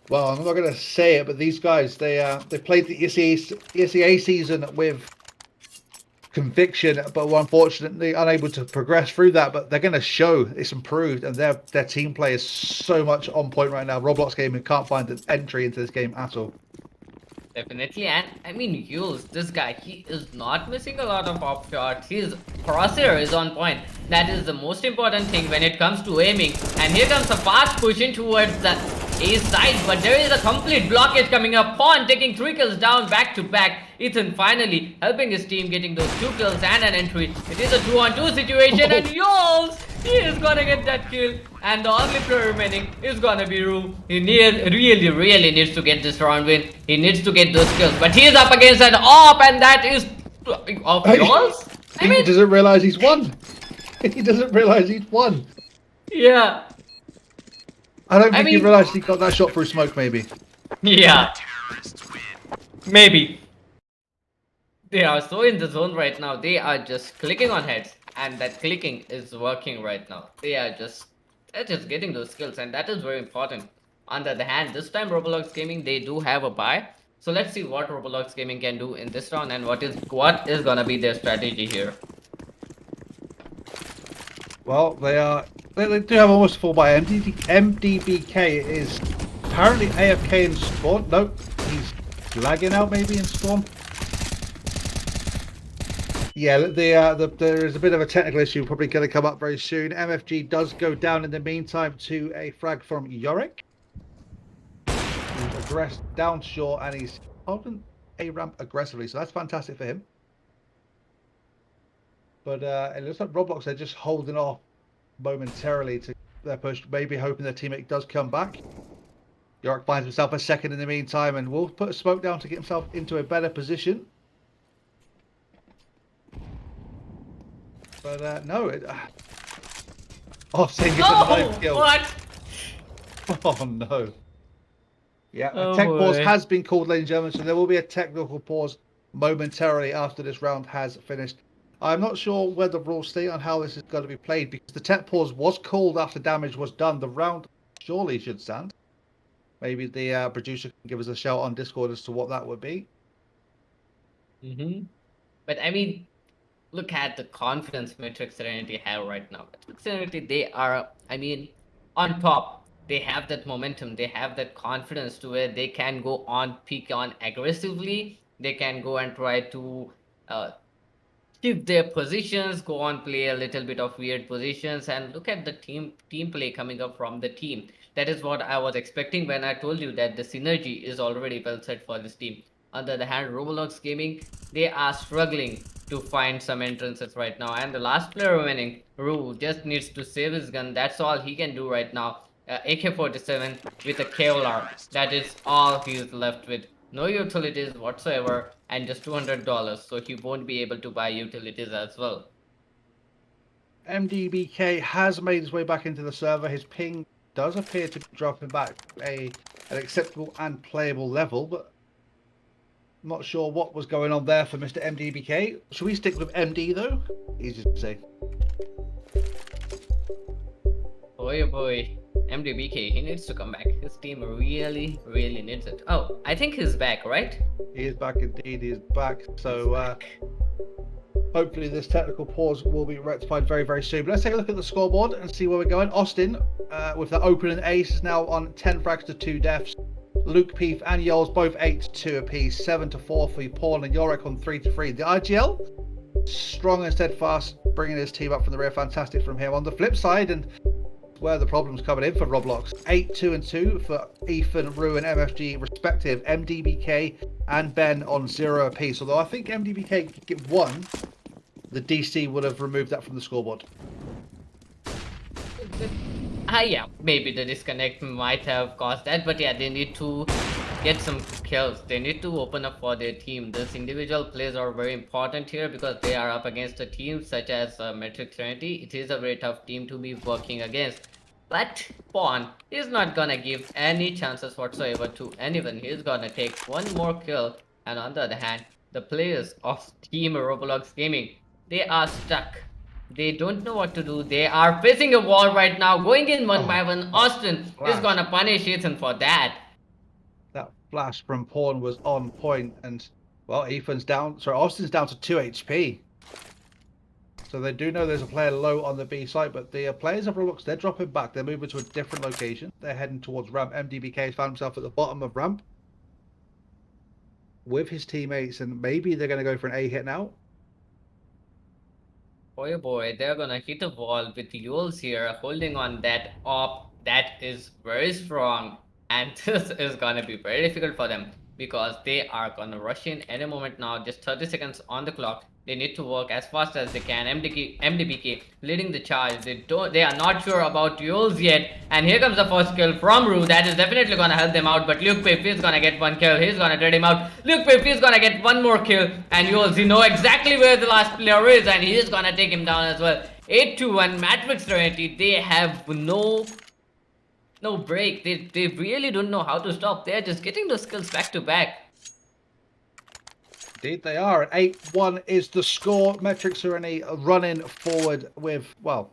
well, I'm not going to say it, but these guys, they played the ESEA season with conviction, but were unfortunately unable to progress through that. But they're going to show it's improved, and their team play is so much on point right now. Roblox Gaming can't find an entry into this game at all. Definitely, and I mean, Yules, this guy, he is not missing a lot of AWP shots. His crosshair is on point. That is the most important thing when it comes to aiming. And here comes a fast push in towards the A side, but there is a complete blockage coming up. Pawn taking 3 kills down back to back. Ethan finally helping his team getting those 2 kills and an entry. It is a 2-on-2 situation, and Yols, he is gonna get that kill. And the only player remaining is gonna be Rue. He really needs to get this round win. He needs to get those kills, but he is up against an AWP, and that is of Yols. He doesn't realize he's won. He doesn't realize he's won. Yeah. I don't think he realized he got that shot through smoke, maybe. Yeah. Maybe. They are so in the zone right now. They are just clicking on heads, and that clicking is working right now. They're just getting those skills, and that is very important. On the other hand, this time Roblox Gaming, they do have a buy. So let's see what Roblox Gaming can do in this round, and what is gonna be their strategy here. Well, they do have almost full buy. MDBK is apparently AFK in spawn. Nope, he's lagging out maybe in spawn. Yeah, there is a bit of a technical issue probably going to come up very soon. MFG does go down in the meantime to a frag from Yorick. He's aggressed down short, and he's holding a ramp aggressively, so that's fantastic for him. But it looks like Roblox are just holding off momentarily to their push, maybe hoping their teammate does come back. Yorick finds himself a second in the meantime, and will put a smoke down to get himself into a better position. But no, Austin gets a nice kill. What? Oh no. Yeah, Oh, a tech pause boy. has been called, ladies and gentlemen, so there will be a technical pause momentarily after this round has finished. I'm not sure where the rules state on how this is going to be played, because the tech pause was called after damage was done. The round surely should stand. Maybe the producer can give us a shout on Discord as to what that would be. But I mean, look at the confidence MetriX Serenity have right now. MetriX Serenity, they are, I mean, on top. They have that momentum. They have that confidence to where they can go on, peak on aggressively. They can go and try to shift their positions, go on, play a little bit of weird positions, and look at the team play coming up from the team. That is what I was expecting when I told you that the synergy is already well set for this team. On the other hand, Roblox Gaming, they are struggling to find some entrances right now, and the last player remaining, Rue, just needs to save his gun. That's all he can do right now. AK-47 with a Kevlar. That is all he is left with. No utilities whatsoever, and just $200, so he won't be able to buy utilities as well. MDBK has made his way back into the server. His ping does appear to be dropping back an acceptable and playable level, but I'm not sure what was going on there for Mr. MDBK. Should we stick with MD though? Easy to say. Boy, oh boy. MDBK, he needs to come back. His team really needs it. Oh, I think he's back, right? He is back indeed. He is back. So hopefully this technical pause will be rectified very soon. But let's take a look at the scoreboard and see where we're going. Austin, with the opening ace, is now on 10 frags to 2 deaths. Luke, Peef, and Yols both 8-2 apiece. 7-4 for Paul and Yorick on 3-3. The IGL, strong and steadfast, bringing his team up from the rear. Fantastic from him. On the flip side, and where the problem's coming in for Roblox, 8-2 for Ethan, Rue, and MFG respective. MDBK and Ben on 0 apiece. Although I think MDBK could get 1, the DC would have removed that from the scoreboard. Yeah, maybe the disconnect might have caused that, but yeah, they need to get some kills. They need to open up for their team. These individual plays are very important here because they are up against a team such as MetriX Serenity. It is a very tough team to be working against. But Pawn is not gonna give any chances whatsoever to anyone. He's gonna take 1 more kill. And on the other hand, the players of Team Roblox Gaming, they are stuck. They don't know what to do. They are facing a wall right now, going in one by one. Austin is gonna punish Ethan for that. That flash from Pawn was on point, and well, Ethan's down. Sorry, Austin's down to 2 HP. So they do know there's a player low on the B site, but the players of Roblox, they're dropping back. They're moving to a different location. They're heading towards ramp. MDBK has found himself at the bottom of ramp with his teammates, and maybe they're going to go for an A hit now. Boy, oh boy, they're gonna hit a wall with Yols here, holding on that op. That is very strong. and this is gonna be very difficult for them because they are gonna rush in any moment now. Just 30 seconds on the clock. They need to work as fast as they can. MDBK leading the charge. They are not sure about duels yet. And here comes the first kill from Rue. That is definitely gonna help them out. But Luke Pip is gonna get one kill. He's gonna trade him out. Luke Pip is gonna get one more kill. And you know exactly where the last player is. And he is gonna take him down as well. 8-1 MetriX Serenity. They have no break. They really don't know how to stop. They're just getting those kills back to back. Indeed they are. 8-1 is the score. MetriX Serenity running forward with, well,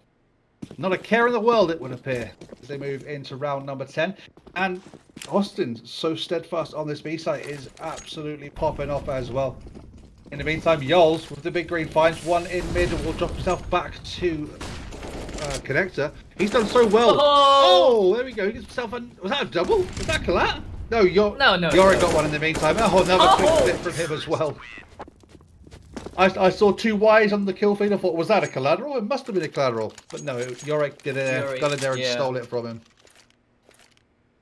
not a care in the world, it would appear, as they move into round number 10. And Austin, so steadfast on this B site, is absolutely popping off as well. In the meantime, Yols with the big green finds one in mid and will drop himself back to Connector. He's done so well. Oh, there we go. He gets himself was that a double? Was that Collat? No, Yorick got one in the meantime. Oh, another quick hit from him as well. I saw 2 Ys on the kill feed. I thought, was that a collateral? It must have been a collateral. But no, Yorick got in there and stole it from him.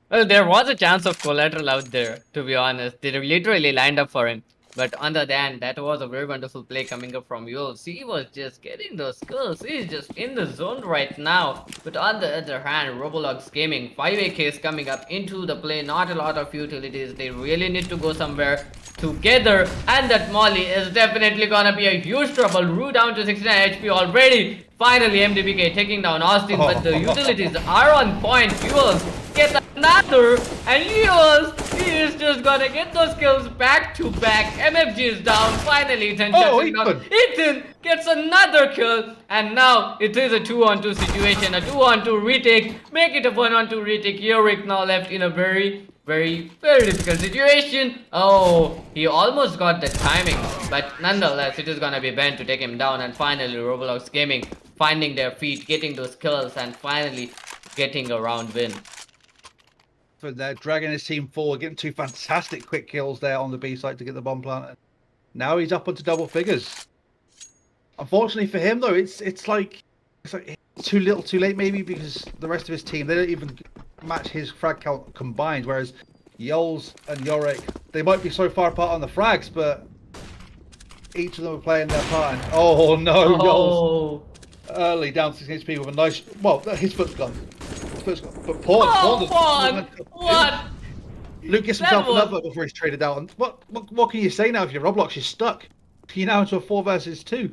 Well, there was a chance of collateral out there, to be honest. They literally lined up for him. But other than that, was a very wonderful play coming up from Yules. He was just getting those kills. He's just in the zone right now. But on the other hand, Roblox Gaming, 5AK is coming up into the play. Not a lot of utilities. They really need to go somewhere together. And that Molly is definitely gonna be a huge trouble. Rue down to 69 HP already. Finally, MDBK taking down Austin. But the utilities are on point. Yules get another. And Yules, he is just gonna get those kills back to back. MFG is down. Finally, Ethan down. Ethan gets another kill. And now it is a 2-on-2 situation. A 2-on-2 retake. Make it a 1-on-2 retake. Yorick now left in a very difficult situation. Oh, he almost got the timing. But nonetheless, it is gonna be Ben to take him down. And finally, Roblox Gaming finding their feet, getting those kills, and finally getting a round win. For there, dragging his team forward, getting 2 fantastic quick kills there on the B site to get the bomb planted. Now he's up onto double figures. Unfortunately for him, though, it's like too little, too late, maybe, because the rest of his team, they don't even match his frag count combined. Whereas Yols and Yorick, they might be so far apart on the frags, but each of them are playing their part. And, oh no, Yols early down to 6 HP with a nice. Well, his foot's gone. But Paul, what? Luke gets himself another before he's traded out. And what can you say now if you're Roblox? You're stuck. You're now into a 4 versus 2.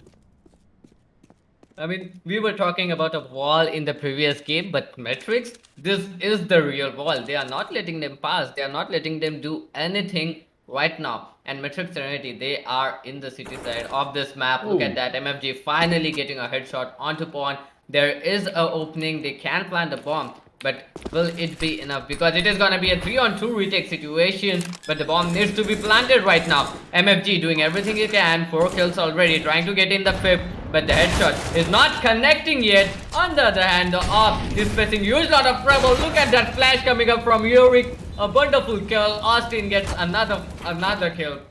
I mean, we were talking about a wall in the previous game, but MetriX, this is the real wall. They are not letting them pass. They are not letting them do anything right now. And MetriX Serenity, they are in the city side of this map. Look at that. MFG finally getting a headshot onto Pawn. There is an opening. They can plant the bomb. But will it be enough? Because it is going to be a 3-on-2 retake situation. But the bomb needs to be planted right now. MFG doing everything he can. 4 kills already. Trying to get in the 5th. But the headshot is not connecting yet. On the other hand, the AWP is facing huge lot of trouble. Look at that flash coming up from Yorick. A wonderful kill. Austin gets another kill.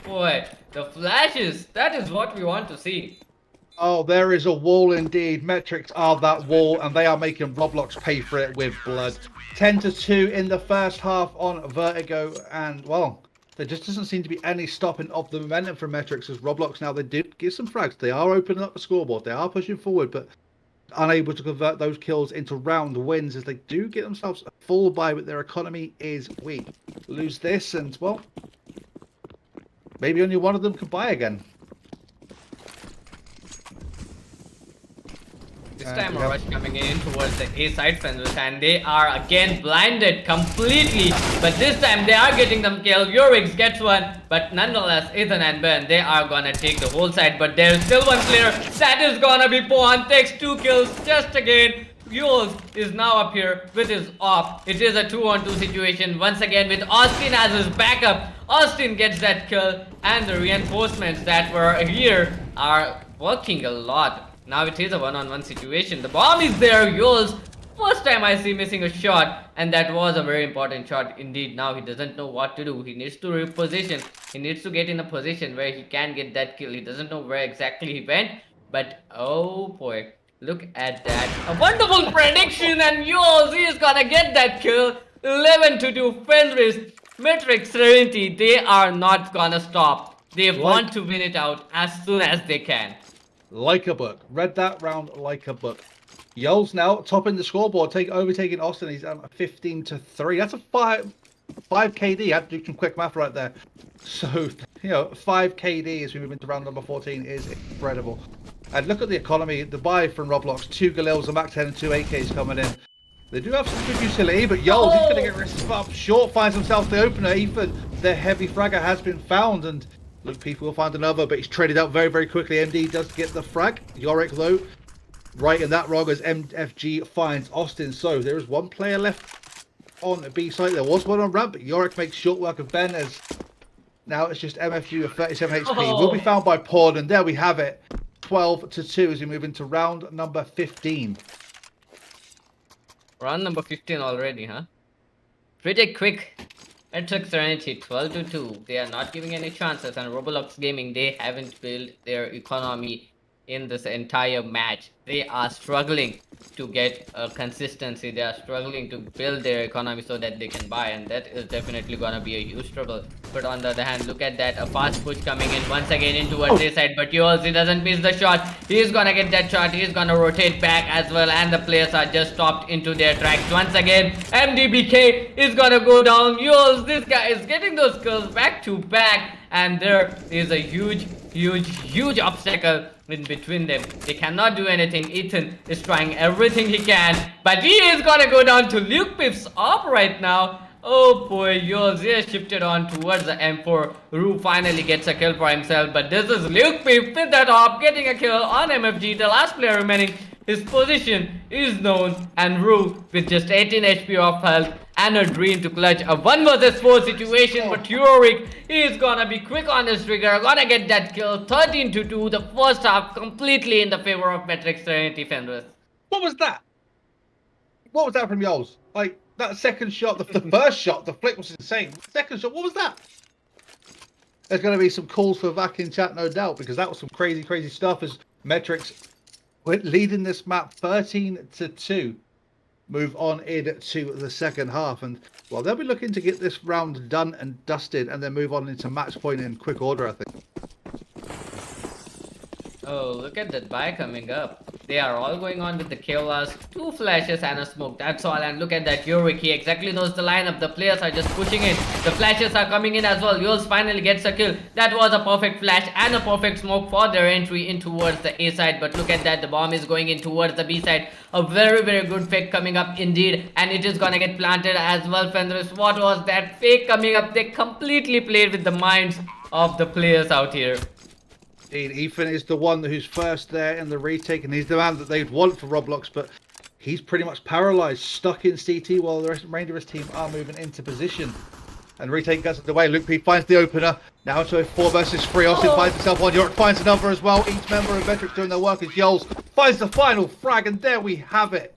Boy, the flashes. That is what we want to see. Oh, there is a wall indeed. MetriX are that wall, and they are making Roblox pay for it with blood. 10-2 in the first half on Vertigo, and well, there just doesn't seem to be any stopping of the momentum from MetriX as Roblox now. They did get some frags. They are opening up the scoreboard. They are pushing forward, but unable to convert those kills into round wins as they do get themselves a full buy, but their economy is weak. Lose this, and well, maybe only one of them could buy again. This time a rush coming in towards the A side fences, and they are again blinded completely. But this time they are getting them killed. Yorick gets one, but nonetheless, Ethan and Ben, they are gonna take the whole side. But there is still one player that is gonna be Pawn. Takes 2 kills just again. Yules is now up here with his off. It is a 2-on-2 situation once again with Austin as his backup. Austin gets that kill, and the reinforcements that were here are working a lot. Now it is a 1-on-1 situation. The bomb is there. Yules, first time I see missing a shot, and that was a very important shot indeed. Now he doesn't know what to do. He needs to reposition. He needs to get in a position where he can get that kill. He doesn't know where exactly he went, but oh boy, look at that. A wonderful prediction, and Yules, he is gonna get that kill. 11-2 Fenris. MetriX, Serenity, they are not gonna stop. They want to win it out as soon as they can. Like a book. Read that round like a book. Yols now topping the scoreboard, overtaking Austin. He's 15-3. That's a 5 KD. I have to do some quick math right there. So, 5 KD as we move into round number 14 is incredible. And look at the economy. The buy from Roblox, 2 Galils, a Mac 10 and 2 AKs coming in. They do have some good utility, but Yols, he's going to get risked up short, finds himself the opener. Ethan, the heavy fragger has been found, and look, people will find another, but he's traded out very, very quickly. MD does get the frag. Yorick, though, right in that rog as MFG finds Austin. So there is one player left on the B side. There was one on ramp, but Yorick makes short work of Ben as now it's just MFG with 37 HP. Will be found by Paul, and there we have it. 12-2 as we move into round number 15. Round number 15 already, huh? Pretty quick. MetriX, Serenity, 12-2. They are not giving any chances, and Roblox Gaming, they haven't built their economy in this entire match. They are struggling to get consistency. They are struggling to build their economy so that they can buy, and that is definitely gonna be a huge trouble. But on the other hand, look at that, a fast push coming in once again into this side, but he doesn't miss the shot. He's gonna get that shot. He's gonna rotate back as well, and the players are just stopped into their tracks once again. MDBK is gonna go down. This guy is getting those kills back to back, and there is a huge obstacle in between them. They cannot do anything. Ethan is trying everything he can, but he is gonna go down to Luke Piff's op right now. Oh boy, Yours is shifted on towards the M4. Rue finally gets a kill for himself, but this is Luke Piff with that op getting a kill on MFG, the last player remaining. His position is known, and Rue with just 18 HP of health and a dream to clutch a 1 vs 4 situation. But Yorick is gonna be quick on his trigger, gonna get that kill. 13-2, the first half completely in the favor of MetriX, Serenity, Fenris. What was that? What was that from Yols? Like, that second shot, the first shot, the flick was insane. Second shot, what was that? There's going to be some calls for Vac in chat, no doubt, because that was some crazy stuff as MetriX leading this map 13-2. Move on into the second half, and well, they'll be looking to get this round done and dusted and then move on into match point in quick order, I think. Oh, look at that buy coming up. They are all going on with the KOLs, 2 flashes and a smoke, that's all. And look at that Yorick, he exactly knows the lineup. The players are just pushing in. The flashes are coming in as well. Yours finally gets a kill. That was a perfect flash and a perfect smoke for their entry in towards the A side. But look at that, the bomb is going in towards the B side. A very good fake coming up indeed, and it is gonna get planted as well. Fenris, what was that fake coming up? They completely played with the minds of the players out here. Ethan is the one who's first there in the retake, and he's the man that they'd want for Roblox, but he's pretty much paralyzed, stuck in CT while the remainder of his team are moving into position. And retake gets underway. Luke P finds the opener. Now to a 4 vs 3. Austin finds himself one. York finds another as well. Each member of MetriX doing their work as Yols finds the final frag, and there we have it.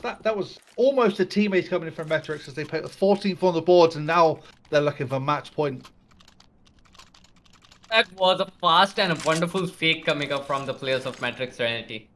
That was almost a teammate coming in from MetriX as they put the 14th on the boards, and now they're looking for match point. That was a fast and a wonderful fake coming up from the players of MetriX, Serenity.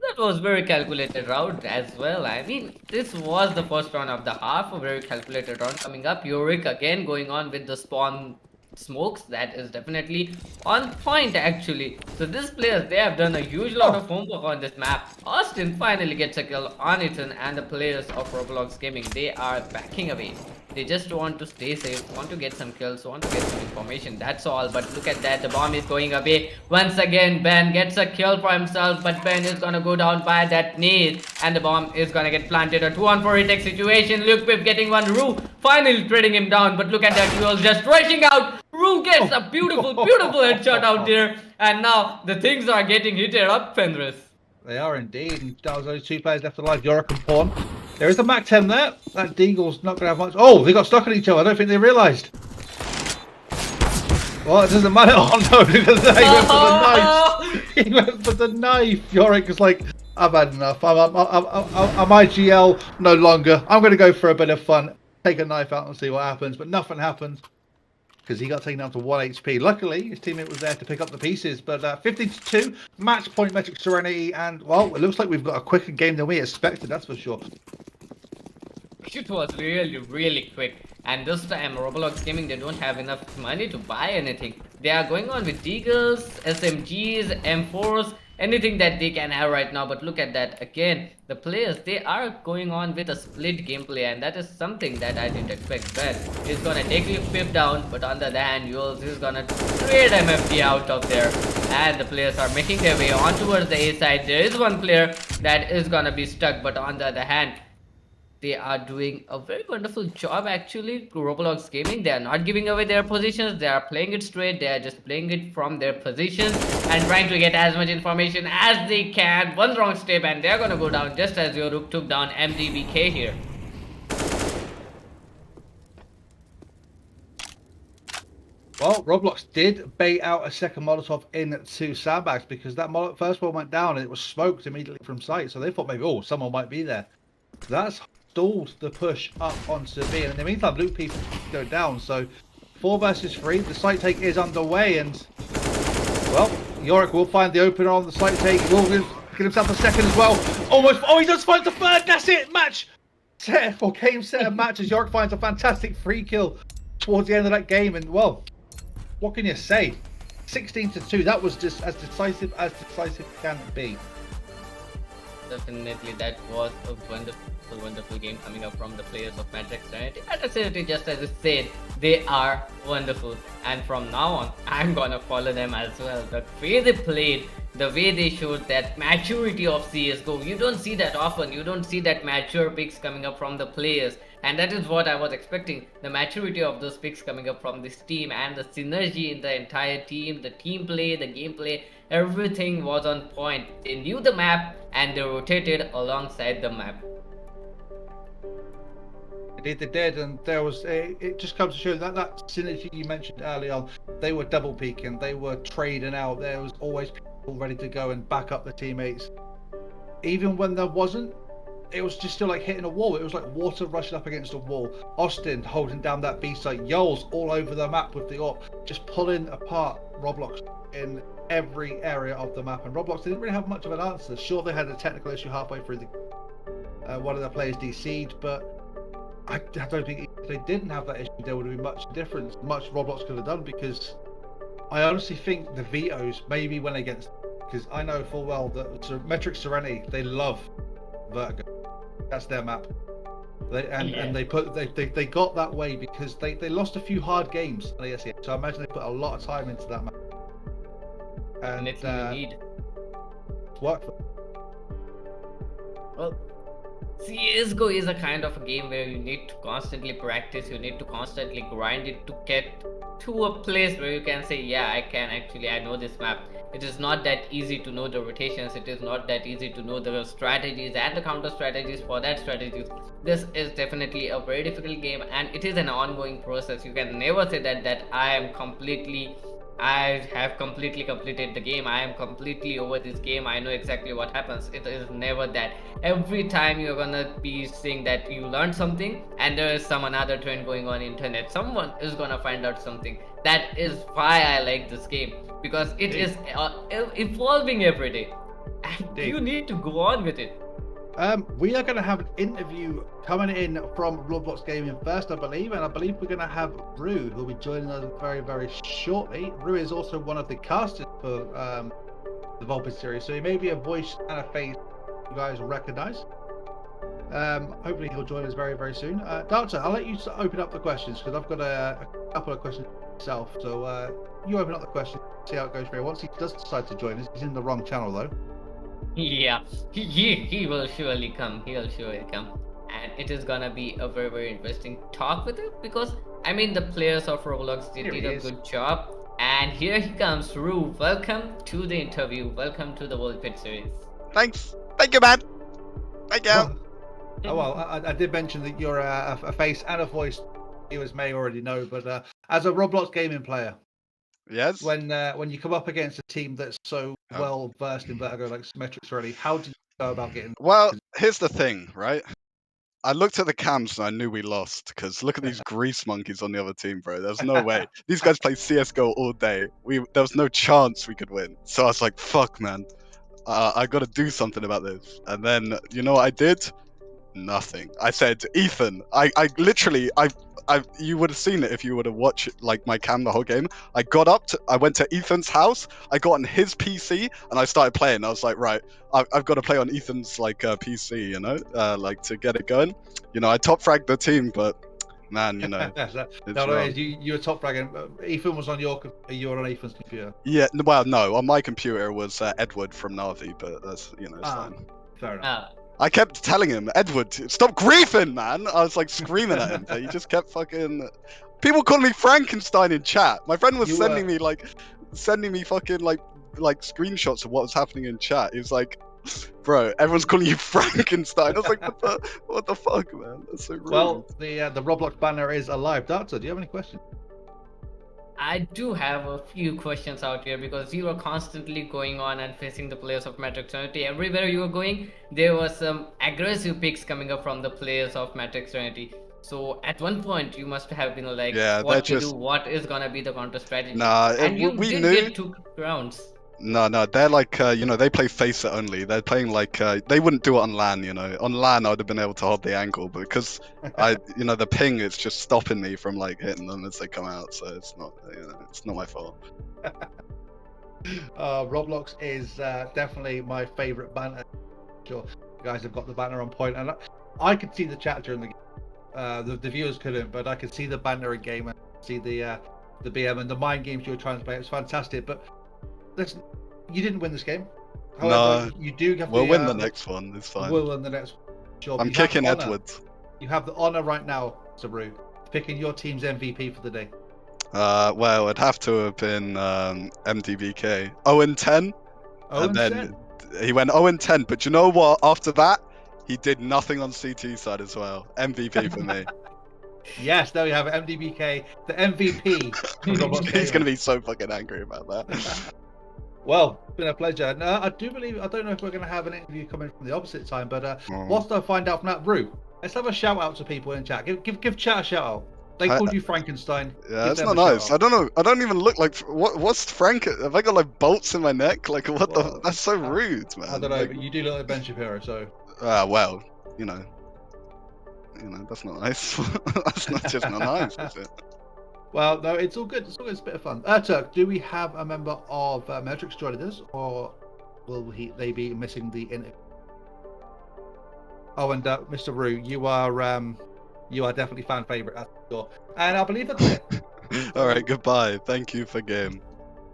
That was very calculated round as well. I mean, this was the first round of the half, a very calculated round coming up. Yorick again going on with the spawn smokes. That is definitely on point actually. So these players, they have done a huge lot of homework on this map. Austin finally gets a kill on Ethan, and the players of Roblox Gaming, they are backing away. They just want to stay safe, want to get some kills, want to get some information, that's all. But look at that, the bomb is going away. Once again, Ben gets a kill for himself, but Ben is gonna go down by that nade, and the bomb is gonna get planted. A 2-on-4 retake situation. Luke Piff getting one. Rue finally trading him down, but look at that, he was just rushing out. Rue gets a beautiful headshot out there, and now the things are getting heated up, Fenris. They are indeed, and there's only 2 players left alive, Yorick and Pawn. There is a Mac 10 there. That Deagle's not going to have much. Oh, they got stuck on each other. I don't think they realised. Well, it doesn't matter. Oh no, because he went for the knife. He went for the knife. Yorick is like, I've had enough. I'm IGL no longer. I'm going to go for a bit of fun. Take a knife out and see what happens. But nothing happens. because he got taken down to 1 HP. Luckily, his teammate was there to pick up the pieces. But 15-2, match point, MetriX Serenity, and well, it looks like we've got a quicker game than we expected. That's for sure. It was really quick, and this time Roblox Gaming, they don't have enough money to buy anything. They are going on with Deagles, SMGs, M4s, anything that they can have right now. But look at that again, the players, they are going on with a split gameplay, and that is something that I didn't expect. But it's gonna take you fifth down, but on the other hand, Jules is gonna trade MFT out of there, and the players are making their way on towards the A side. There is one player that is gonna be stuck, but on the other hand, they are doing a very wonderful job actually. Roblox Gaming, they are not giving away their positions, they are playing it straight, they are just playing it from their positions and trying to get as much information as they can. One wrong step and they are gonna go down, just as Yoruk took down MDBK here. Well, Roblox did bait out a second Molotov into sandbags, because that first one went down and it was smoked immediately from sight, so they thought maybe, oh, someone might be there. That's stalled the push up onto B, and in the meantime, Luke people go down. So 4 versus 3, the site take is underway, and well, Yorick will find the opener on the site take. He will get himself a second as well. Almost, oh, he does find the third. That's it. Match set for game set of matches. Yorick finds a fantastic free kill towards the end of that game, and well, what can you say? 16-2. That was just as decisive can be. Definitely, that was a wonderful game coming up from the players of MetriX Serenity. And Serenity, just as it said, they are wonderful. And from now on, I'm gonna follow them as well. The way they played, the way they showed that maturity of CSGO, you don't see that often. You don't see that mature picks coming up from the players. And that is what I was expecting. The maturity of those picks coming up from this team, and the synergy in the entire team, the team play, the gameplay, everything was on point. They knew the map and they rotated alongside the map. Indeed they did, and there was it just comes to show that synergy you mentioned early on. They were double peaking, they were trading out, there was always people ready to go and back up the teammates. Even when there wasn't, it was just still like hitting a wall. It was like water rushing up against a wall. Austin holding down that B site, Yols all over the map with the AWP, just pulling apart Roblox in every area of the map. And Roblox didn't really have much of an answer. Sure, they had a technical issue halfway through the one of their players DC'd, but I don't think if they didn't have that issue, there would be much difference, much Roblox could have done, because I honestly think the vetoes maybe went against, because I know full well that MetriX Serenity, they love Vertigo. That's their map. They got that way because they lost a few hard games. So I imagine they put a lot of time into that map. And it's you need. What? Well, CSGO is a kind of a game where you need to constantly practice, you need to constantly grind it to get to a place where you can say, yeah, I know this map. It is not that easy to know the rotations, it is not that easy to know the strategies and the counter strategies for that strategy. This is definitely a very difficult game, and it is an ongoing process. You can never say that I have completely completed the game, I am completely over this game, I know exactly what happens. It is never that. Every time you're gonna be saying that you learned something, and there is some another trend going on internet, someone is gonna find out something. That is why I like this game, because it is evolving every day, and you need to go on with it. We are going to have an interview coming in from Roblox Gaming first, I believe, and I believe we're going to have Rue, who will be joining us very, very shortly. Rue is also one of the casters for the Volpid series, so he may be a voice and a face you guys will recognise. Hopefully he'll join us very, very soon. Doctor, I'll let you open up the questions, because I've got a couple of questions myself, so you open up the questions, see how it goes for you. Once he does decide to join us, he's in the wrong channel though. Yeah, he will surely come. He will surely come, and it is gonna be a very, very interesting talk with him, because I mean the players of Roblox did a good job. And here he comes, Rue. Welcome to the interview. Welcome to the Volpid series. Thanks. Thank you, man. Thank you. Well, I did mention that you're a face and a voice viewers may already know, but as a Roblox gaming player, yes, when you come up against a team that's so well versed in Vertigo like MetriX already, how do you go about getting? Well, here's the thing, right? I looked at the cams and I knew we lost because look at these grease monkeys on the other team, bro. There's no way. These guys play CS:GO all day. There was no chance we could win. So I was like, fuck, man. I got to do something about this. And then, you know what I did? Nothing. I said, Ethan, I literally, you would have seen it if you would have watched like my cam the whole game. I went to Ethan's house, I got on his PC and I started playing. I was like, right, I've got to play on Ethan's like PC, you know, like to get it going. You know, I top fragged the team, but man, you know. you were top fragging. Ethan was on you were on Ethan's computer. Yeah, well, no, on my computer was Edward from Navi, but that's, you know, it's fine. Fair enough. I kept telling him, Edward, stop griefing, man. I was like screaming at him, but he just kept fucking. People call me Frankenstein in chat. My friend was sending me fucking like screenshots of what was happening in chat. He was like, bro, everyone's calling you Frankenstein. I was like, what the fuck, man? That's so rude. Well, the Roblox banner is alive. Doctor, do you have any questions? I do have a few questions out here because you were constantly going on and facing the players of MetriX Serenity. Everywhere you were going, there was some aggressive picks coming up from the players of MetriX Serenity. So at one point, you must have been like, what to do? What is gonna be the counter strategy? Nah, and you did get 2 rounds. No, they're like, you know, they play face it only. They're playing like, they wouldn't do it on LAN, you know. On LAN, I would have been able to hold the angle, but because you know, the ping is just stopping me from like hitting them as they come out, so it's not, you know, it's not my fault. Roblox is definitely my favorite banner. Sure, you guys have got the banner on point, and I could see the chat during the game. The viewers couldn't, but I could see the banner in game and see the BM and the mind games you were trying to play. It was fantastic, but. Listen, you didn't win this game. However, you do have we'll win the next one. It's fine. We'll win the next one. Sure, I'm kicking Edwards. You have the honor right now, Saru, picking your team's MVP for the day. Well, it'd have to have been MDBK. 0-10. And then he went 0-10. But you know what? After that, he did nothing on CT side as well. MVP for me. Yes, there we have it. MDBK, the MVP. He's going to be so fucking angry about that. Well, it's been a pleasure. No, I don't know if we're going to have an interview coming from the opposite time, but whilst I find out from that, Rue, let's have a shout out to people in chat. Give chat a shout out. They called you Frankenstein. Yeah, that's not nice. I don't know. I don't even look like. What's Frank? Have I got like bolts in my neck? Like what the? That's so rude, man. I don't know, but you do look like Ben Shapiro, so. Well, you know, that's not nice. That's not nice, is it? Well, no, it's all good. It's all good. It's a bit of fun. Turk, do we have a member of MetriX joining us, or will they be missing the interview? Oh, and Mr. Rue, you are definitely fan favorite, that's for sure. And I believe that's it. All right, goodbye. Thank you for game.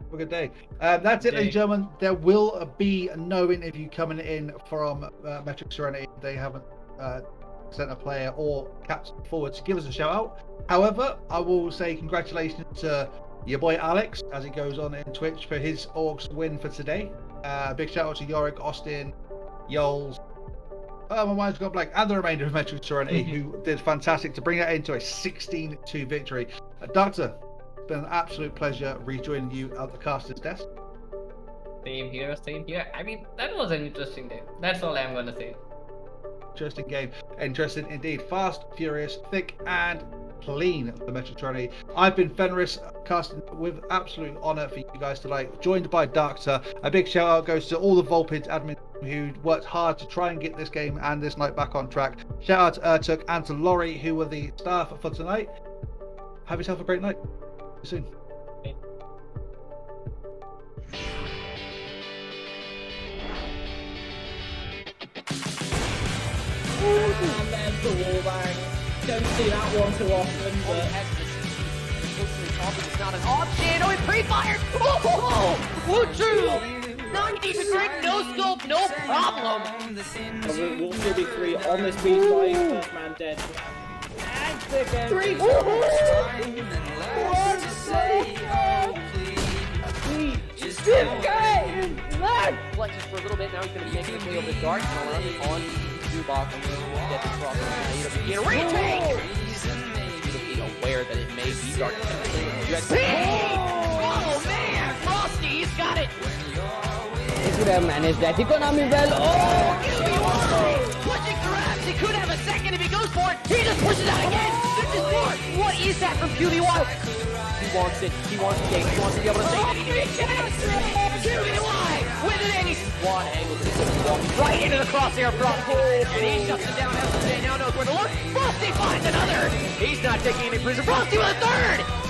Have a good day. That's it, ladies and gentlemen. There will be no interview coming in from MetriX Serenity. They haven't sent a player or captain forward to give us a shout out. However, I will say congratulations to your boy Alex as he goes on in Twitch for his Orcs win for today. Big shout out to Yorick, Austin, Yoles, my mind's gone blank, and the remainder of MetriX Serenity who did fantastic to bring that into a 16-2 victory. Doctor, it's been an absolute pleasure rejoining you at the caster's desk. Same here. I mean, that was an interesting day. That's all I'm gonna say. Interesting game. Interesting indeed. Fast, furious, thick, and clean for MetriX Serenity. I've been Fenris, casting with absolute honor for you guys tonight, joined by Doctor. A big shout out goes to all the Volpid admins who worked hard to try and get this game and this night back on track. Shout out to Ertuk and to Laurie, who were the staff for tonight. Have yourself a great night. See you soon. And there's the wallbang. Don't see that one too often, but... It's not an option. Oh, it pre-fired! Oh! Woo-choo! 90-degree, no scope, no problem! We'll still be 3 on this beach fight. First man dead. And second. 3! Flexes for a little bit, now he's going to be making his way over the dark and around on Zubok. Get the cross on the retake! Be aware that it may be dark. Oh man, Frosty, he's got it! He could have managed that economy well. Oh, pushing grabs, he could have a second if he goes for it, he just pushes out again. 54. What is that from QBY? He wants it. He wants the game. He wants to be able to say that he did QBY with an ace. One angle. Walking right into the crosshair from Cole. And he shuts it down. SJ now knows where to look. Frosty finds another. He's not taking any prison. Frosty with a third.